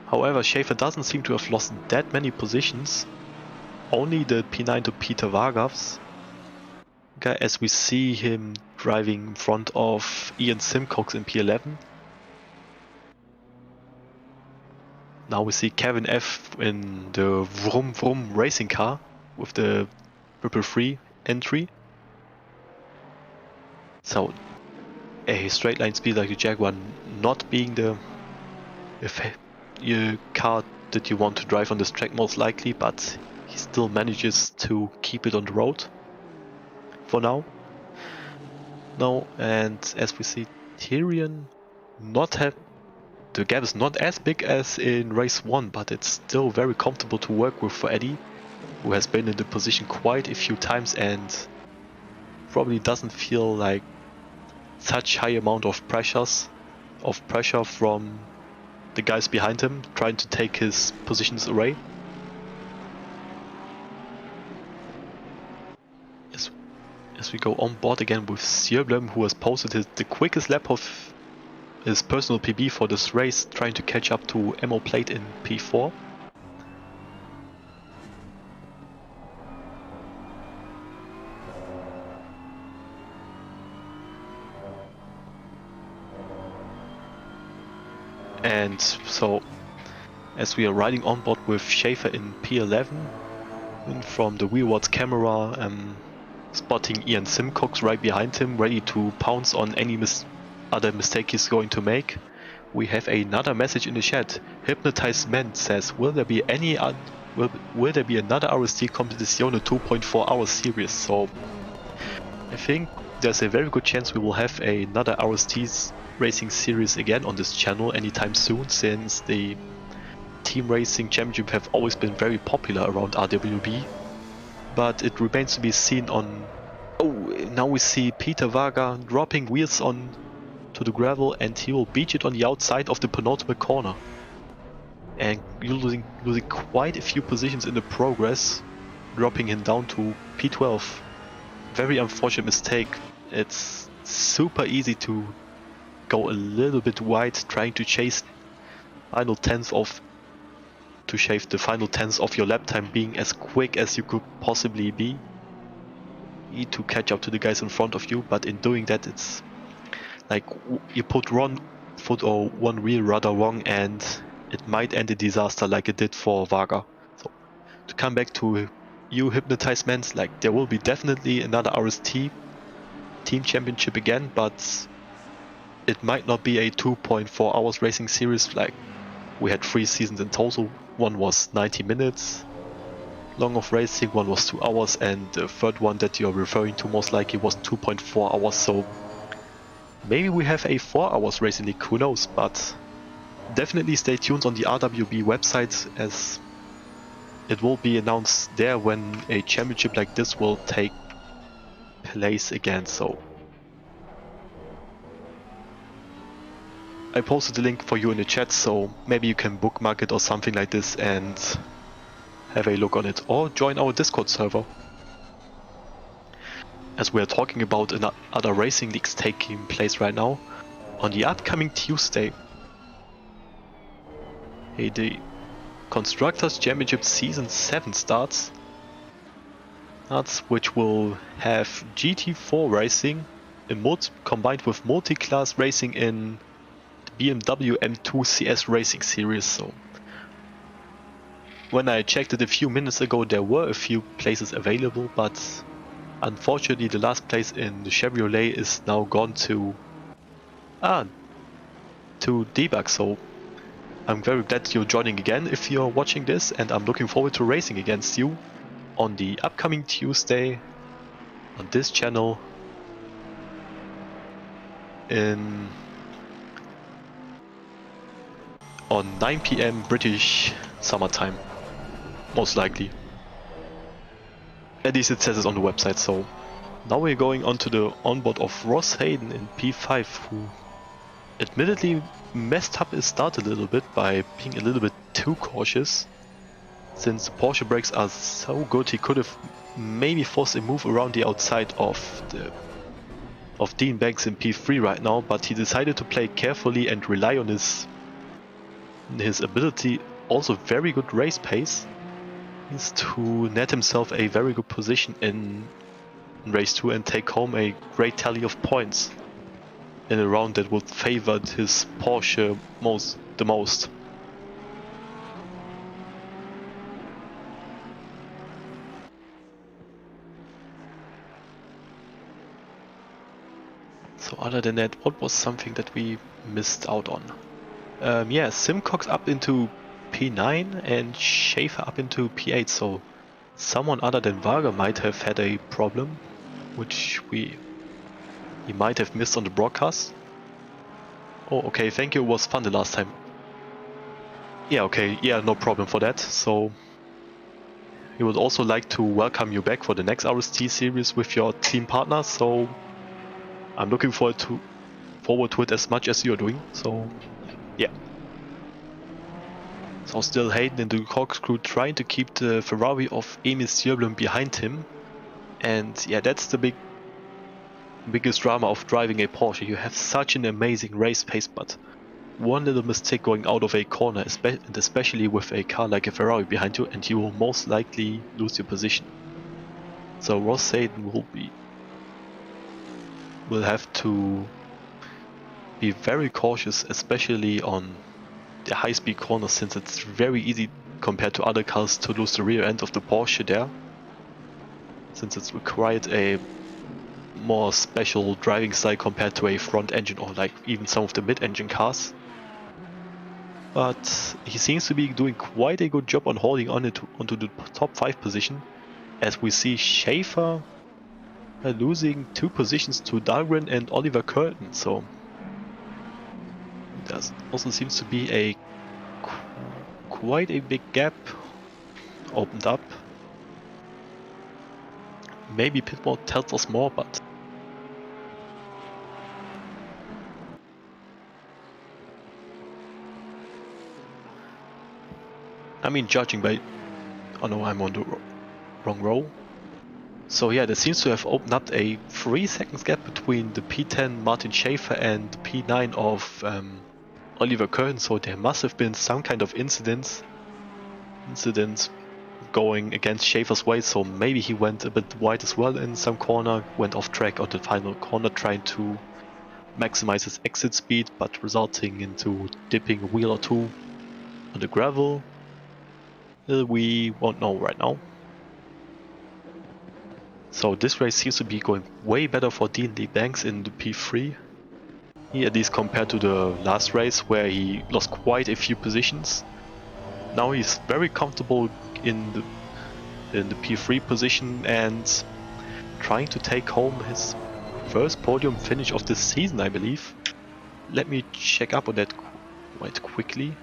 Speaker 1: However, Schaefer doesn't seem to have lost that many positions, only the P9 to Peter Vargas, as we see him driving in front of Ian Simcox in P11. Now we see Kevin F in the Vroom Vroom racing car with the 333 entry. So a straight line speed like the Jaguar not being the car that you want to drive on this track most likely, but he still manages to keep it on the road for now. And as we see, Tyrion the gap is not as big as in race 1, but it's still very comfortable to work with for Eddie, who has been in the position quite a few times and probably doesn't feel like such high amount of pressure from the guys behind him trying to take his positions away. As we go on board again with Sjöblom, who has posted the quickest lap of his personal PB for this race, trying to catch up to Emo Plate in P4. And so, as we are riding on board with Schaefer in P11, and from the wheelwards camera, spotting Ian Simcox right behind him, ready to pounce on any other mistake he's going to make, we have another message in the chat. Hypnotized Man says, will there be another RST Competizione 2.4 hour series? So I think there's a very good chance we will have another RST's racing series again on this channel anytime soon, since the team racing championship have always been very popular around RWB. But it remains to be seen on... Oh, now we see Peter Vaga dropping wheels on to the gravel, and he will beach it on the outside of the penultimate corner. And you're losing quite a few positions in the progress, dropping him down to P12. Very unfortunate mistake. It's super easy to go a little bit wide, trying to chase the final tenth of your lap time, being as quick as you could possibly be. You need to catch up to the guys in front of you, but in doing that, it's like you put one foot or one wheel rather wrong, and it might end a disaster like it did for Vaga. So to come back to you, Hypnotized Men, like there will be definitely another RST team championship again, but it might not be a 2.4 hours racing series. Like we had 3 seasons in total. One was 90 minutes long of racing, one was 2 hours, and the third one that you're referring to most likely was 2.4 hours. So maybe we have a 4 hours racing league, who knows, but definitely stay tuned on the RWB website, as it will be announced there when a championship like this will take place again. So I posted the link for you in the chat, so maybe you can bookmark it or something like this and have a look on it, or join our Discord server. As we are talking about other racing leagues taking place right now, on the upcoming Tuesday, the Constructors Championship Season 7 starts, which will have GT4 racing combined with multi-class racing in the BMW M2 CS Racing Series. So when I checked it a few minutes ago, there were a few places available, but unfortunately the last place in the Chevrolet is now gone to debug. So I'm very glad you're joining again if you're watching this, and I'm looking forward to racing against you on the upcoming Tuesday on this channel. on 9 PM British summertime, most likely. At least it says it on the website. So now we're going on to the onboard of Ross Hayden in P5, who admittedly messed up his start a little bit by being a little bit too cautious. Since the Porsche brakes are so good, he could have maybe forced a move around the outside of Dean Banks in P3 right now, but he decided to play carefully and rely on his ability, also very good race pace, is to net himself a very good position in race 2 and take home a great tally of points in a round that would favor his Porsche the most. So other than that, what was something that we missed out on? Yeah, Simcox up into P9 and Schaefer up into P8, so someone other than Varga might have had a problem, which he might have missed on the broadcast. Oh, okay, thank you, it was fun the last time. Yeah, okay, yeah, no problem for that. So we would also like to welcome you back for the next RST series with your team partner, so I'm looking forward to it as much as you're doing, so yeah. So still Hayden in the corkscrew trying to keep the Ferrari of Emil Sjöblom behind him. And yeah, that's the biggest drama of driving a Porsche. You have such an amazing race pace, but one little mistake going out of a corner, and especially with a car like a Ferrari behind you, and you will most likely lose your position. So Ross Hayden will have to be very cautious, especially on the high-speed corners, since it's very easy compared to other cars to lose the rear end of the Porsche there, since it's required a more special driving style compared to a front engine or like even some of the mid-engine cars. But he seems to be doing quite a good job on holding on onto the top 5 position, as we see Schaefer losing 2 positions to Dahlgren and Oliver Curtin. So there also seems to be quite a big gap opened up. Maybe Pitbull tells us more, but I mean, judging by... Oh no, I'm on the wrong row. So yeah, there seems to have opened up a 3 seconds gap between the P10 Martin Schaefer and the P9 of Oliver Curtin, so there must have been some kind of incident going against Schaefer's way, so maybe he went a bit wide as well in some corner, went off track on the final corner trying to maximize his exit speed, but resulting into dipping a wheel or two on the gravel. We won't know right now. So this race seems to be going way better for Dean Lee Banks in the P3. At least compared to the last race where he lost quite a few positions. Now he's very comfortable in the P3 position and trying to take home his first podium finish of this season, I believe. Let me check up on that quite quickly.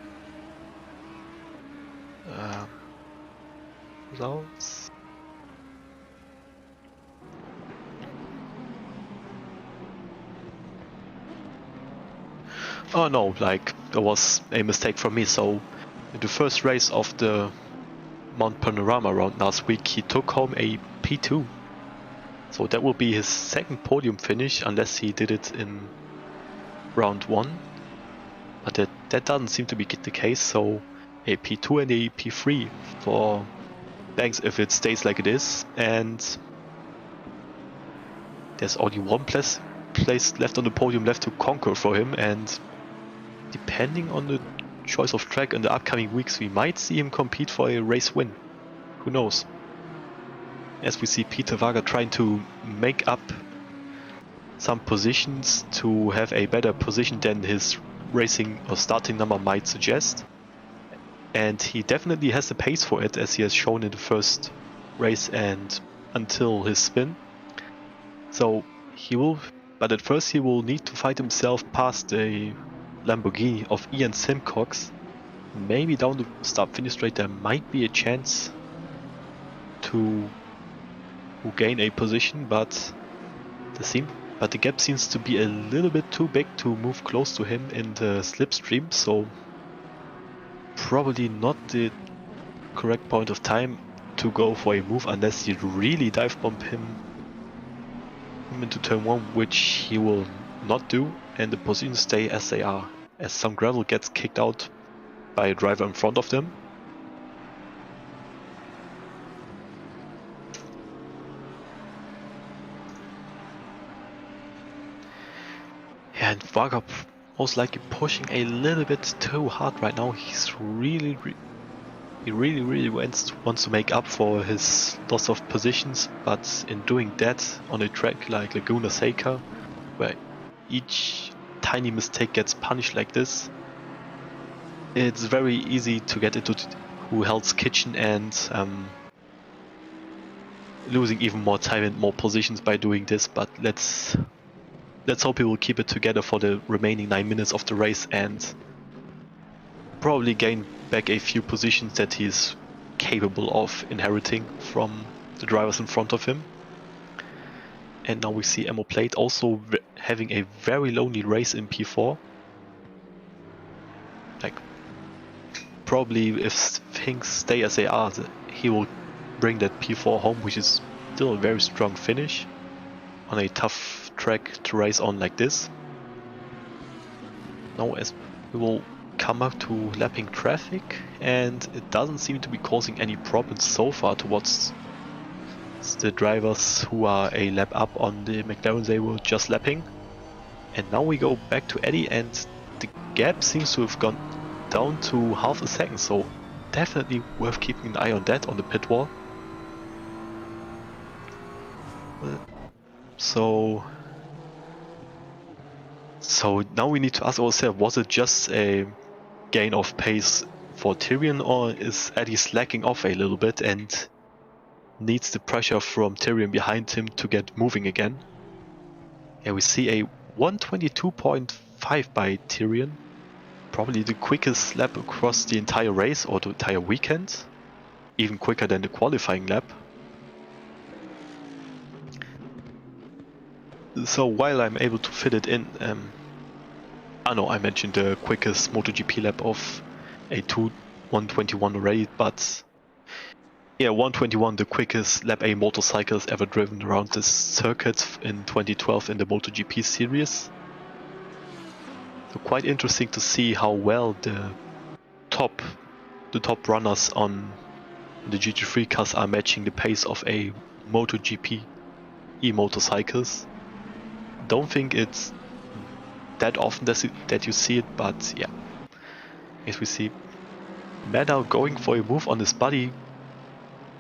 Speaker 1: Results. Oh no, like there was a mistake from me. So in the first race of the Mount Panorama round last week, he took home a P2. So that will be his second podium finish, unless he did it in round 1. But that doesn't seem to be the case, so a P2 and a P3 for Banks if it stays like it is. And there's only one place left on the podium left to conquer for him, and depending on the choice of track in the upcoming weeks, we might see him compete for a race win. Who knows? As we see Peter Varga trying to make up some positions to have a better position than his racing or starting number might suggest. And he definitely has the pace for it, as he has shown in the first race and until his spin. So he will But at first he will need to fight himself past a Lamborghini of Ian Simcox. Maybe down the start-finish straight there might be a chance to gain a position, but the gap seems to be a little bit too big to move close to him in the slipstream, so probably not the correct point of time to go for a move unless you really dive bomb him into turn 1, which he will not do, and the positions stay as they are, as some gravel gets kicked out by a driver in front of them. Yeah, and Varga most likely pushing a little bit too hard right now. He really wants to make up for his loss of positions, but in doing that on a track like Laguna Seca, where each tiny mistake gets punished like this, it's very easy to get into Who Hell's Kitchen and losing even more time and more positions by doing this. But let's hope he will keep it together for the remaining 9 minutes of the race and probably gain back a few positions that he's capable of inheriting from the drivers in front of him. And now we see Ammo Plate also having a very lonely race in P4. Like, probably if things stay as they are, he will bring that P4 home, which is still a very strong finish on a tough track to race on like this. Now as we will come up to lapping traffic, and it doesn't seem to be causing any problems so far towards the drivers who are a lap up on the McLaren they were just lapping. And now we go back to Eddie, and the gap seems to have gone down to half a second, so definitely worth keeping an eye on that on the pit wall. So now we need to ask ourselves, was it just a gain of pace for Tyrion, or is Eddie slacking off a little bit and needs the pressure from Tyrion behind him to get moving again? Yeah, we see a 122.5 by Tyrion, probably the quickest lap across the entire race or the entire weekend, even quicker than the qualifying lap. So while I'm able to fit it in, I mentioned the quickest MotoGP lap of a 121 already, but yeah, 121, the quickest lap a motorcycle has ever driven around this circuit in 2012 in the MotoGP series. So quite interesting to see how well the top runners on the GT3 cars are matching the pace of a MotoGP e-motorcycles. Don't think it's that often that you see it, but yeah. As we see Maddow going for a move on his buddy,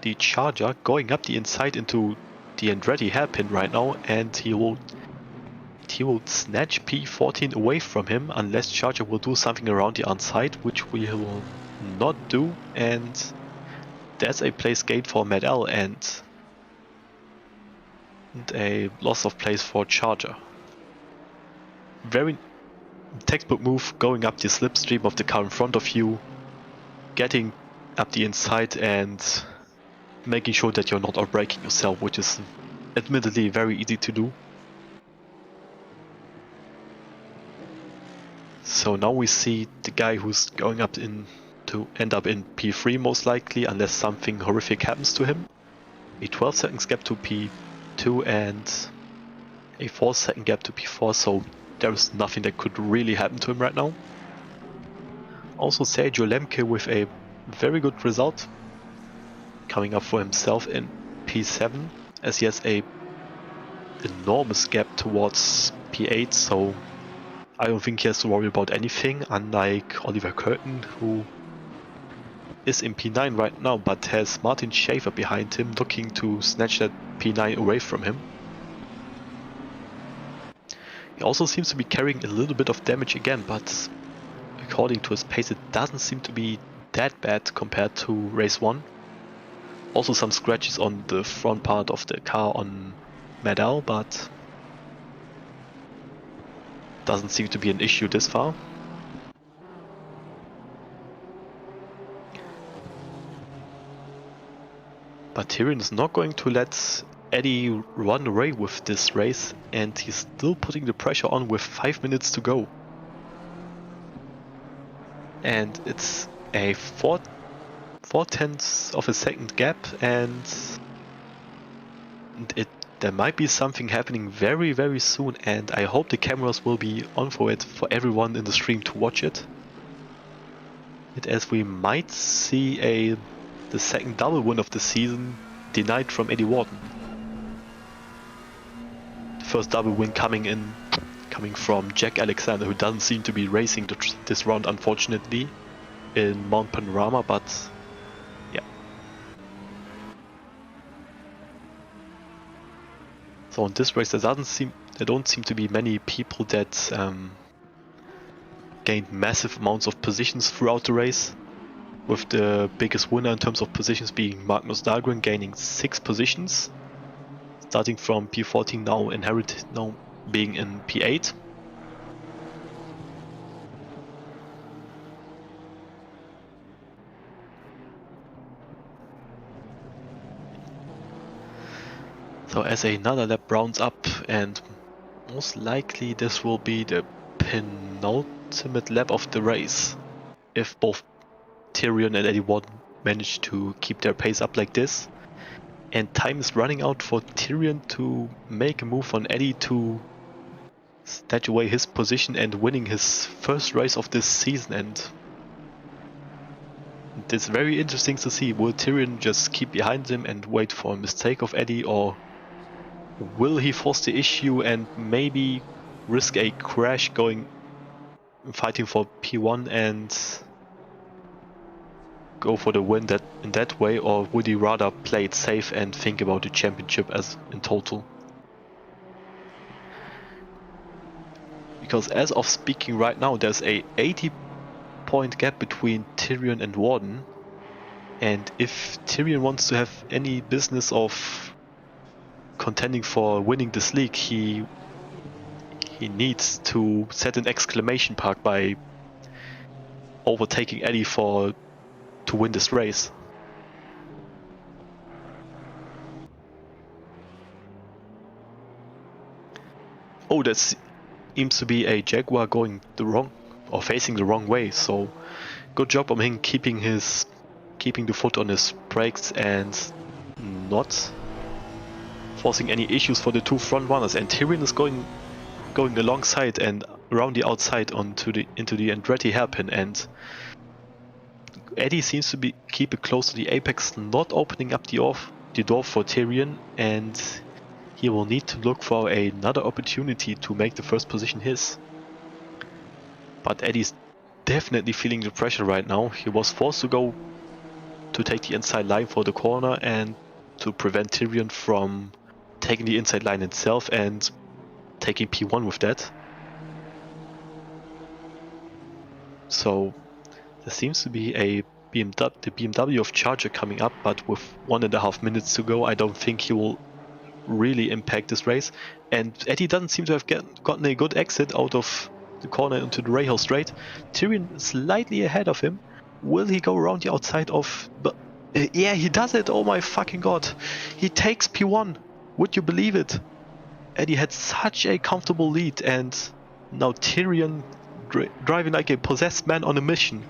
Speaker 1: the Charger, going up the inside into the Andretti hairpin right now, and he will snatch P14 away from him unless Charger will do something around the outside, which we will not do, and there's a place gain for Maddow and a loss of place for Charger. Very textbook move, going up the slipstream of the car in front of you, getting up the inside and making sure that you're not outbraking yourself, which is admittedly very easy to do. So now we see the guy who's going up to end up in P3 most likely, unless something horrific happens to him. A 12 seconds gap to P2 and a 4 second gap to P4, so there is nothing that could really happen to him right now. Also Sergio Lemke with a very good result, coming up for himself in P7, as he has a enormous gap towards P8, so I don't think he has to worry about anything, unlike Oliver Curtin, who is in P9 right now, but has Martin Schäfer behind him looking to snatch that P9 away from him. He also seems to be carrying a little bit of damage again, but according to his pace it doesn't seem to be that bad compared to race 1. Also some scratches on the front part of the car on Maddow, but doesn't seem to be an issue this far. But Tyrion is not going to let Eddie run away with this race, and he's still putting the pressure on with 5 minutes to go. And it's a 4/10 of a second gap, and there might be something happening very, very soon, and I hope the cameras will be on for it for everyone in the stream to watch it. As we might see the second double win of the season denied from Eddie Warden. The first double win coming from Jack Alexander, who doesn't seem to be racing this round, unfortunately, in Mount Panorama, but yeah. So in this race, there don't seem to be many people that gained massive amounts of positions throughout the race, with the biggest winner in terms of positions being Magnus Dahlgren, gaining 6 positions, starting from P14, now being in P8. So as another lap rounds up, and most likely this will be the penultimate lap of the race, if both Tyrion and Eddie Warden manage to keep their pace up like this. And time is running out for Tyrion to make a move on Eddie to snatch away his position and winning his first race of this season. And it's very interesting to see, will Tyrion just keep behind him and wait for a mistake of Eddie, or will he force the issue and maybe risk a crash fighting for P1 and go for the win in that way, or would he rather play it safe and think about the championship as in total? Because as of speaking right now, there's a 80-point gap between Tyrion and Warden, and if Tyrion wants to have any business of contending for winning this league, he needs to set an exclamation mark by overtaking Eddie to win this race. Oh, that seems to be a Jaguar facing the wrong way, so good job on him keeping the foot on his brakes and not forcing any issues for the 2 front runners. And Tyrion is going alongside and around the outside into the Andretti hairpin, and Eddie seems to keep it close to the apex, not opening up the door for Tyrion, and he will need to look for another opportunity to make the first position his. But Eddie's definitely feeling the pressure right now. He was forced to take the inside line for the corner and to prevent Tyrion from taking the inside line itself and taking P1 with that. So there seems to be the BMW of Charger coming up, but with 1.5 minutes to go, I don't think he will really impact this race. And Eddie doesn't seem to have gotten a good exit out of the corner into the Rahal straight. Tyrion slightly ahead of him. Will he go around the outside of... yeah, he does it! Oh my fucking god! He takes P1! Would you believe it? Eddie had such a comfortable lead, and now Tyrion driving like a possessed man on a mission.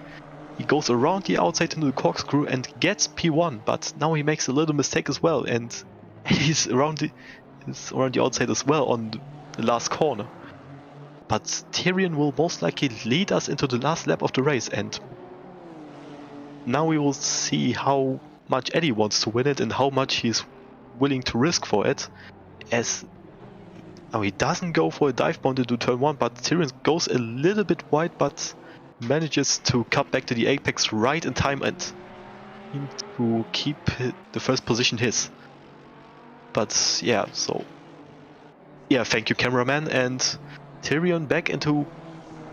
Speaker 1: He goes around the outside into the corkscrew and gets P1, but now he makes a little mistake as well, and he's around the outside as well on the last corner. But Tyrion will most likely lead us into the last lap of the race, and now we will see how much Eddie wants to win it and how much he's willing to risk for it. As now he doesn't go for a dive bomb into turn 1, but Tyrion goes a little bit wide, but manages to cut back to the apex right in time and to keep the first position his. But yeah, thank you cameraman, and Tyrion back into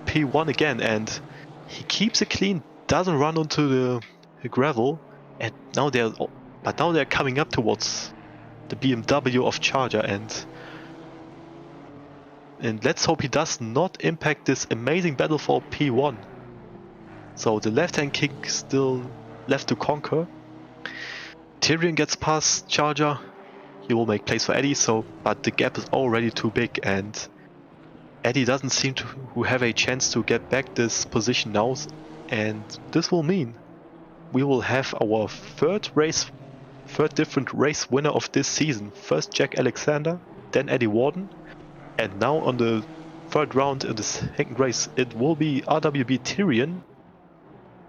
Speaker 1: P1 again, and he keeps it clean, doesn't run onto the gravel, and now they're coming up towards the BMW of Charger, and And let's hope he does not impact this amazing battle for P1. So the left-hand kick still left to conquer. Tyrion gets past Charger. He will make place for Eddie, but the gap is already too big, and Eddie doesn't seem to have a chance to get back this position now. And this will mean we will have our third different race winner of this season. First Jack Alexander, then Eddie Warden, and now on the third round in the second race, it will be RWB Tyrion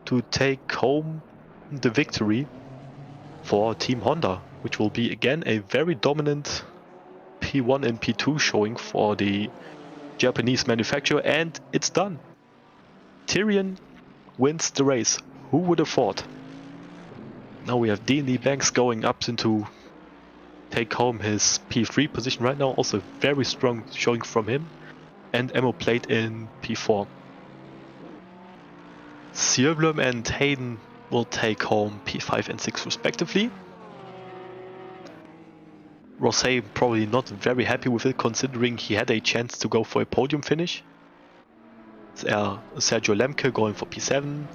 Speaker 1: to take home the victory for Team Honda, which will be again a very dominant P1 and P2 showing for the Japanese manufacturer, and it's done. Tyrion wins the race. Who would have thought? Now we have D&D Banks going up to take home his P3 position right now. Also very strong showing from him. And Ammo Plate in P4. Sierblom and Hayden will take home P5 and 6 respectively. Rosé probably not very happy with it, considering he had a chance to go for a podium finish. Sergio Lemke going for P7.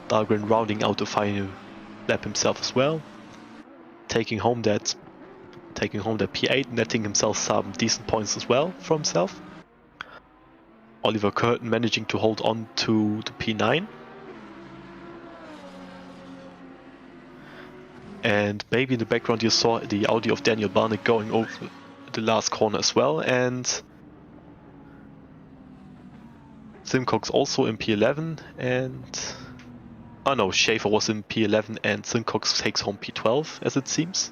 Speaker 1: Dahlgren rounding out the final lap himself as well. Taking home that P8, netting himself some decent points as well for himself. Oliver Curtin managing to hold on to the P9. And maybe in the background you saw the audio of Daniel Barnick going over the last corner as well. And Simcox also in P11, and oh no, Schaefer was in P11 and Simcox takes home P12 as it seems.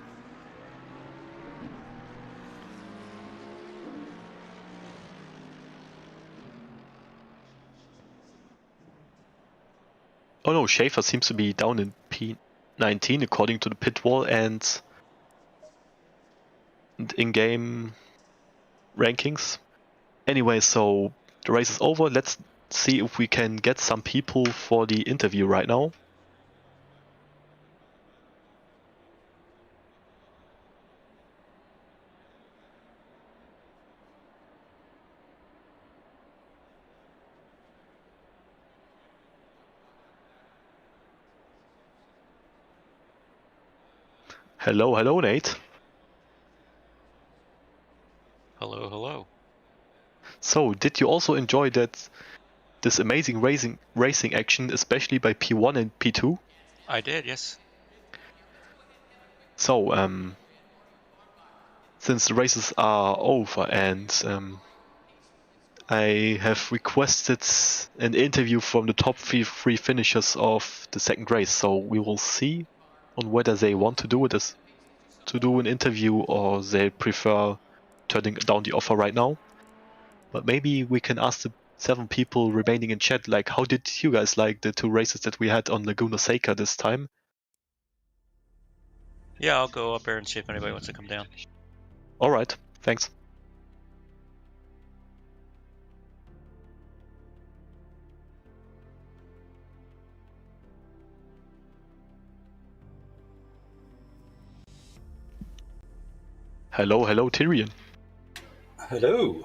Speaker 1: Oh no, Schaefer seems to be down in P19 according to the pit wall and in-game rankings. Anyway, so the race is over. Let's see if we can get some people for the interview right now. Hello, Nate.
Speaker 2: Hello.
Speaker 1: So, did you also enjoy this amazing racing action, especially by P1 and P2?
Speaker 2: I did, yes.
Speaker 1: So, since the races are over and I have requested an interview from the top three finishers of the second race, so we will see on whether they want to do an interview or they prefer turning down the offer right now. But maybe we can ask the 7 people remaining in chat, like, how did you guys like the 2 races that we had on Laguna Seca this time?
Speaker 2: Yeah, I'll go up there and see if anybody wants to come down.
Speaker 1: All right, thanks. Hello, Tyrion.
Speaker 3: Hello.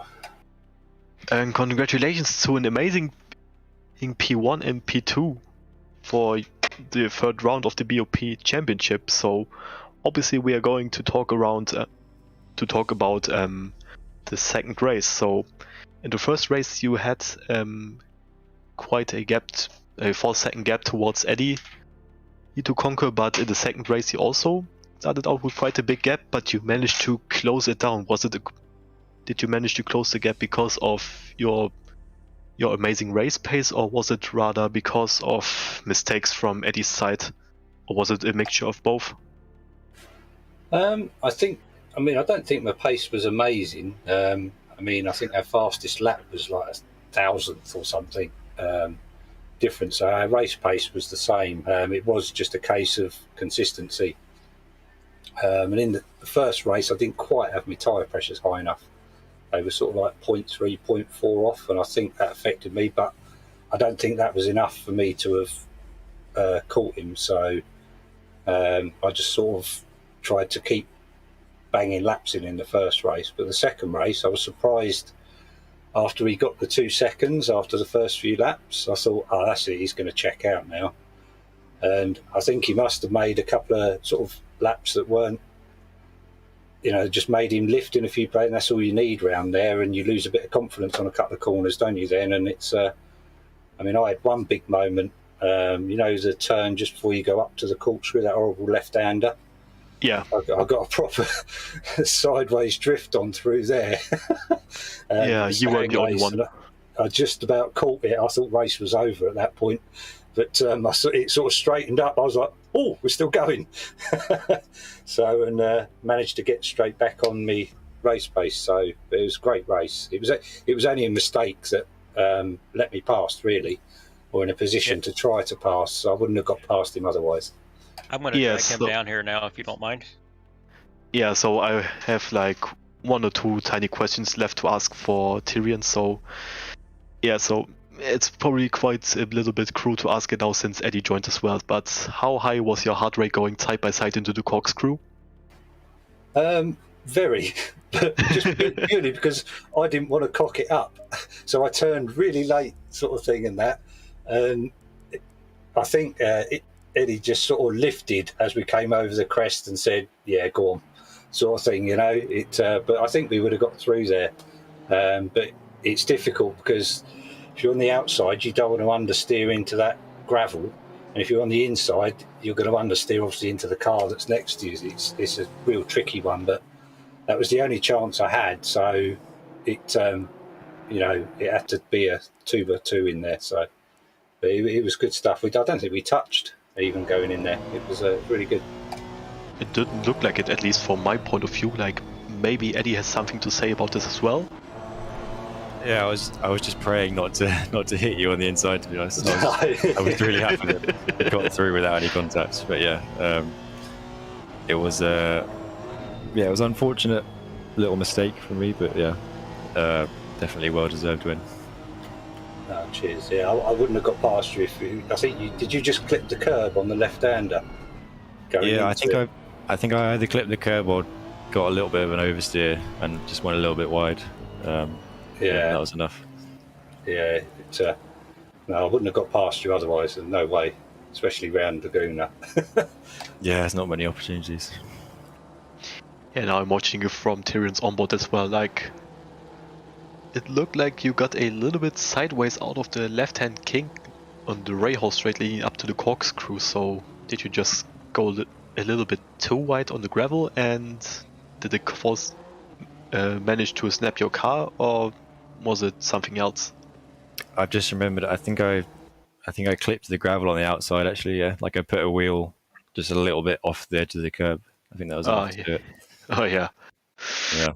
Speaker 1: And congratulations to an amazing P1 and P2 for the third round of the BOP Championship. So obviously we are going to talk about the second race. So in the first race you had quite a 4-second gap towards Eddie to conquer, but in the second race you also started out with quite a big gap, but you managed to close it down. Did you manage to close the gap because of your amazing race pace, or was it rather because of mistakes from Eddie's side, or was it a mixture of both?
Speaker 3: I don't think my pace was amazing. I think our fastest lap was like 1,000th or something different. So our race pace was the same. It was just a case of consistency. And in the first race, I didn't quite have my tyre pressures high enough. They were sort of like 0.3, 0.4 off, and I think that affected me. But I don't think that was enough for me to have caught him. So I just sort of tried to keep banging laps in the first race. But the second race, I was surprised after he got the 2 seconds after the first few laps, I thought, oh, that's it, he's going to check out now. And I think he must have made a couple of sort of laps that weren't, just made him lift in a few places, and that's all you need round there, and you lose a bit of confidence on a couple of corners, don't you, then? And it's, I had one big moment, the turn just before you go up to the corkscrew, that horrible left-hander.
Speaker 1: Yeah.
Speaker 3: I got a proper sideways drift on through there.
Speaker 1: Yeah, you weren't the only one.
Speaker 3: I just about caught it. I thought race was over at that point. But it sort of straightened up. I was like, oh, we're still going. And managed to get straight back on me race pace. So it was a great race. It was only a mistake that let me past, really, or in a position to try to pass. So I wouldn't have got past him otherwise.
Speaker 2: I'm going to drag him down here now, if you don't mind.
Speaker 1: Yeah, so I have like 1 or 2 tiny questions left to ask for Tyrion. So it's probably quite a little bit cruel to ask it now since Eddie joined as well. But how high was your heart rate going side by side into the corkscrew?
Speaker 3: Very, but just purely because I didn't want to cock it up. So I turned really late, sort of thing, and that. And I think Eddie just sort of lifted as we came over the crest and said, yeah, go on, sort of thing, But I think we would have got through there. But it's difficult because if you're on the outside, you don't want to understeer into that gravel. And if you're on the inside, you're going to understeer, obviously, into the car that's next to you. It's a real tricky one, but that was the only chance I had. So it had to be a 2x2 in there. So but it was good stuff. I don't think we touched even going in there. It was really good.
Speaker 1: It didn't look like it, at least from my point of view. Like maybe Eddie has something to say about this as well.
Speaker 4: Yeah, I was just praying not to hit you on the inside, to be honest. I was really happy that it got through without any contact. But it was it was an unfortunate little mistake for me, but definitely well deserved win.
Speaker 3: Oh, cheers. Yeah, I wouldn't have got past you I think did you just clip the curb on the left-hander?
Speaker 4: I think I either clipped the curb or got a little bit of an oversteer and just went a little bit wide. That was enough.
Speaker 3: Yeah, no, I wouldn't have got past you otherwise. No way, especially round Laguna.
Speaker 4: Yeah, there's not many opportunities.
Speaker 1: Yeah, now I'm watching you from Tyrion's onboard as well. Like, it looked like you got a little bit sideways out of the left-hand kink on the Rahal straight leading up to the corkscrew. So did you just go a little bit too wide on the gravel, and did the force manage to snap your car, or was it something else?
Speaker 4: I've just remembered. I think I clipped the gravel on the outside. Actually, yeah, like I put a wheel just a little bit off the edge of the curb. I think that was enough to do it.
Speaker 1: Oh yeah.
Speaker 4: Yeah.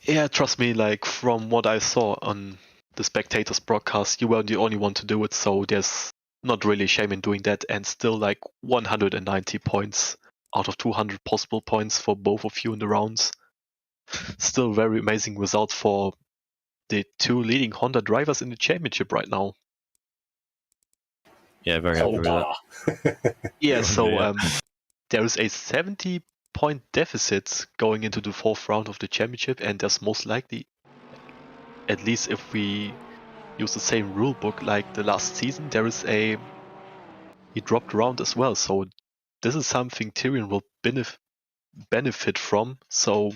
Speaker 1: Yeah, trust me. Like from what I saw on the spectators broadcast, you weren't the only one to do it. So there's not really shame in doing that. And still, like 190 points out of 200 possible points for both of you in the rounds. Still very amazing result for the 2 leading Honda drivers in the championship right now.
Speaker 4: Yeah, very happy with that.
Speaker 1: Yeah, so there is a 70-point deficit going into the 4th round of the championship, and there's most likely, at least if we use the same rule book like the last season, there is a dropped round as well. So this is something Tyrion will benefit from. So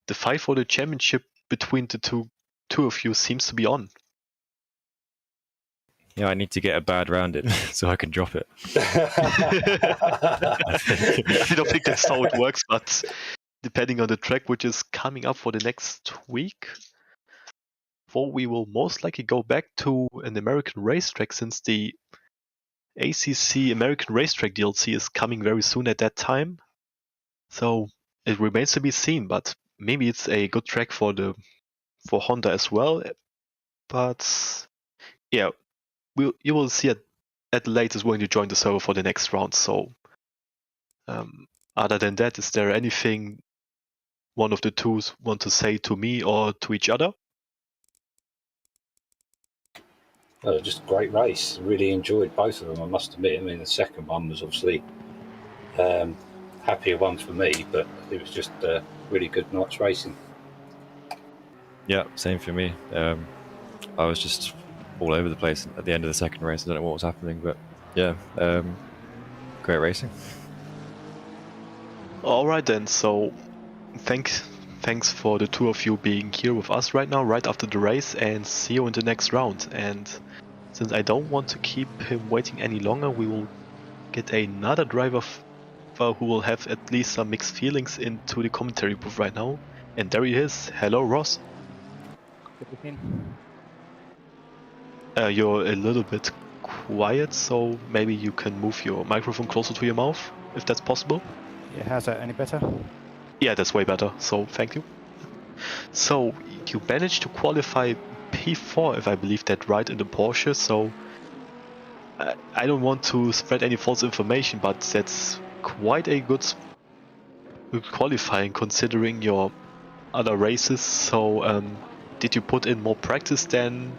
Speaker 1: the fight for the championship between the two of you seems to be on.
Speaker 4: Yeah, I need to get a bad round in so I can drop it.
Speaker 1: I don't think that's how it works, but depending on the track which is coming up for the next week, we will most likely go back to an American racetrack, since the ACC American Racetrack DLC is coming very soon at that time. So it remains to be seen, but maybe it's a good track for Honda as well. But yeah, you will see it at the latest when you join the server for the next round. So other than that, is there anything one of the two want to say to me or to each other?
Speaker 3: Just a great race. Really enjoyed both of them, I must admit. I mean, the second one was obviously happier one for me, but it was just really good night's racing.
Speaker 4: Yeah, same for me. I was just all over the place at the end of the second race. I don't know what was happening, but yeah, great racing.
Speaker 1: All right then. So thanks for the two of you being here with us right now, right after the race, and see you in the next round. And since I don't want to keep him waiting any longer, we will get another driver who will have at least some mixed feelings into the commentary booth right now. And there he is. Hello, Ross.
Speaker 5: Good evening.
Speaker 1: You're a little bit quiet, so maybe you can move your microphone closer to your mouth, if that's possible.
Speaker 5: Yeah, how's that? Any better?
Speaker 1: Yeah, that's way better, so thank you. So, you managed to qualify P4, if I believe that right, in the Porsche, so I don't want to spread any false information, but that's quite a good qualifying considering your other races. So, did you put in more practice than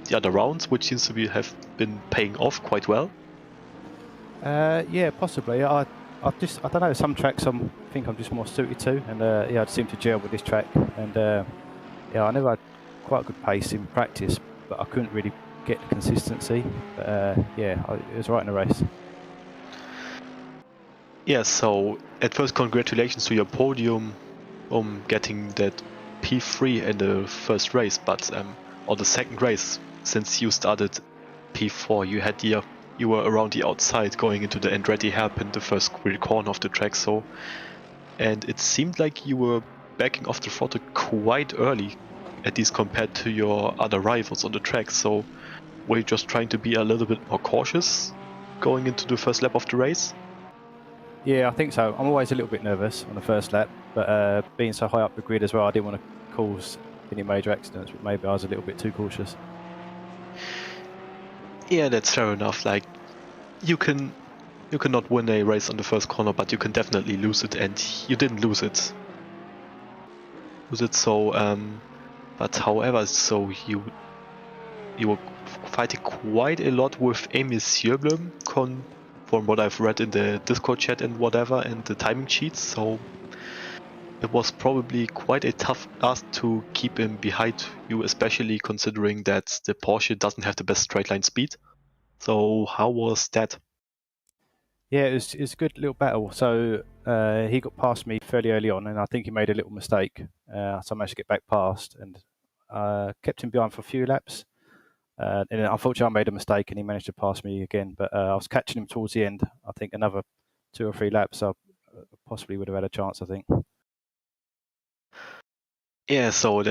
Speaker 1: the other rounds, which seems to have been paying off quite well?
Speaker 5: Yeah, possibly. I don't know. Some tracks I think I'm just more suited to, and yeah, I seem to gel with this track. And yeah, I never had quite a good pace in practice, but I couldn't really get the consistency. But yeah, it was right in the race.
Speaker 1: Yeah. So at first, congratulations to your podium, getting that P3 in the first race, but or the second race, since you started P4, you were around the outside going into the Andretti hairpin, the first rear corner of the track. So, and it seemed like you were backing off the throttle quite early, at least compared to your other rivals on the track. So, were you just trying to be a little bit more cautious going into the first lap of the race?
Speaker 5: Yeah, I think so. I'm always a little bit nervous on the first lap, but being so high up the grid as well, I didn't want to cause any major accidents, but maybe I was a little bit too cautious.
Speaker 1: Yeah, that's fair enough. Like, you cannot win a race on the first corner, but you can definitely lose it, and you didn't lose it. So, but however, so you were fighting quite a lot with Amy Sjöblom, from what I've read in the Discord chat and whatever, and the timing sheets. So it was probably quite a tough ask to keep him behind you, especially considering that the Porsche doesn't have the best straight line speed. So how was that?
Speaker 5: Yeah, it was a good little battle. So he got past me fairly early on, and I think he made a little mistake. So I managed to get back past and kept him behind for a few laps. And unfortunately, I made a mistake, and he managed to pass me again. But I was catching him towards the end. I think another 2 or 3 laps, I possibly would have had a chance, I think.
Speaker 1: Yeah, so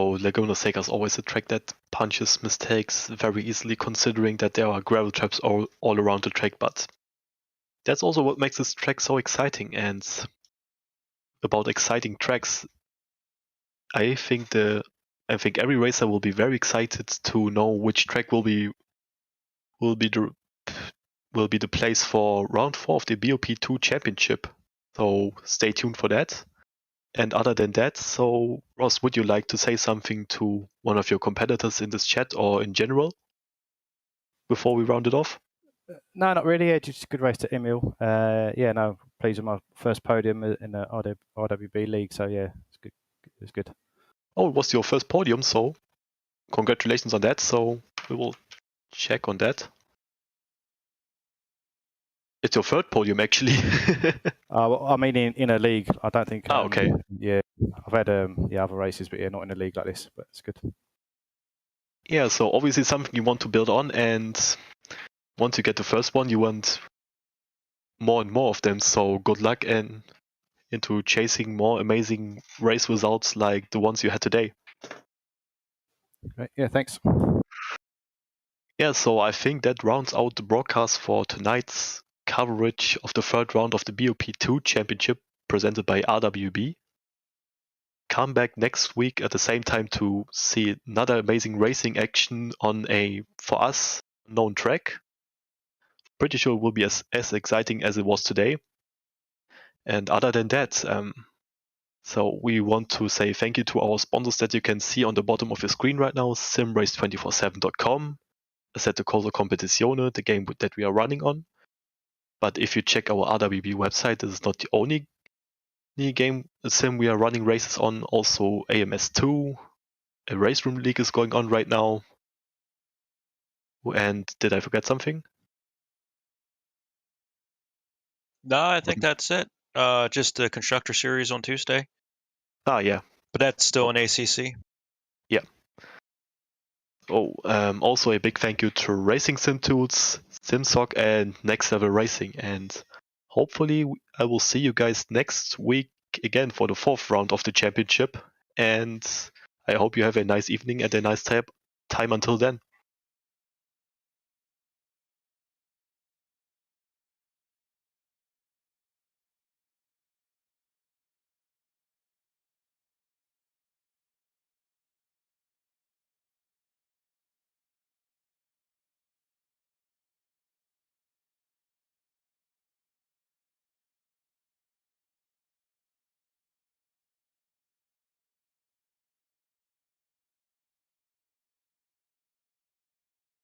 Speaker 1: Laguna Seca is always a track that punches mistakes very easily, considering that there are gravel traps all around the track. But that's also what makes this track so exciting. And about exciting tracks, I think every racer will be very excited to know which track will be the place for round 4 of the BOP2 championship. So stay tuned for that. And other than that, so Ross, would you like to say something to one of your competitors in this chat or in general before we round it off?
Speaker 5: No, not really. Yeah, just a good race to Emil. Yeah, no, pleased with my first podium in the RWB league. So yeah, it's good. It was good.
Speaker 1: Oh, it was your first podium, so congratulations on that. So we will check on that. It's your third podium, actually.
Speaker 5: Well, I mean, in a league, I don't think.
Speaker 1: Okay.
Speaker 5: Yeah, I've had other races, but yeah, not in a league like this. But it's good.
Speaker 1: Yeah, so obviously something you want to build on, and once you get the first one, you want more and more of them. So good luck and into chasing more amazing race results like the ones you had today.
Speaker 5: Right, yeah, thanks.
Speaker 1: Yeah, so I think that rounds out the broadcast for tonight's coverage of the third round of the BOP2 Championship presented by RWB. Come back next week at the same time to see another amazing racing action on a, for us, known track. Pretty sure it will be as exciting as it was today. And other than that, so we want to say thank you to our sponsors that you can see on the bottom of your screen right now, simrace247.com, Assetto Corsa Competizione, the game that we are running on. But if you check our RWB website, this is not the only game sim we are running races on, also AMS2. A race room league is going on right now. And did I forget something?
Speaker 2: No, I think that's it. Just the constructor series on Tuesday.
Speaker 1: Yeah.
Speaker 2: But that's still an ACC.
Speaker 1: Yeah. Oh, also a big thank you to Racing Sim Tools, SimSock, and Next Level Racing. And hopefully I will see you guys next week again for the 4th round of the championship. And I hope you have a nice evening and a nice time until then.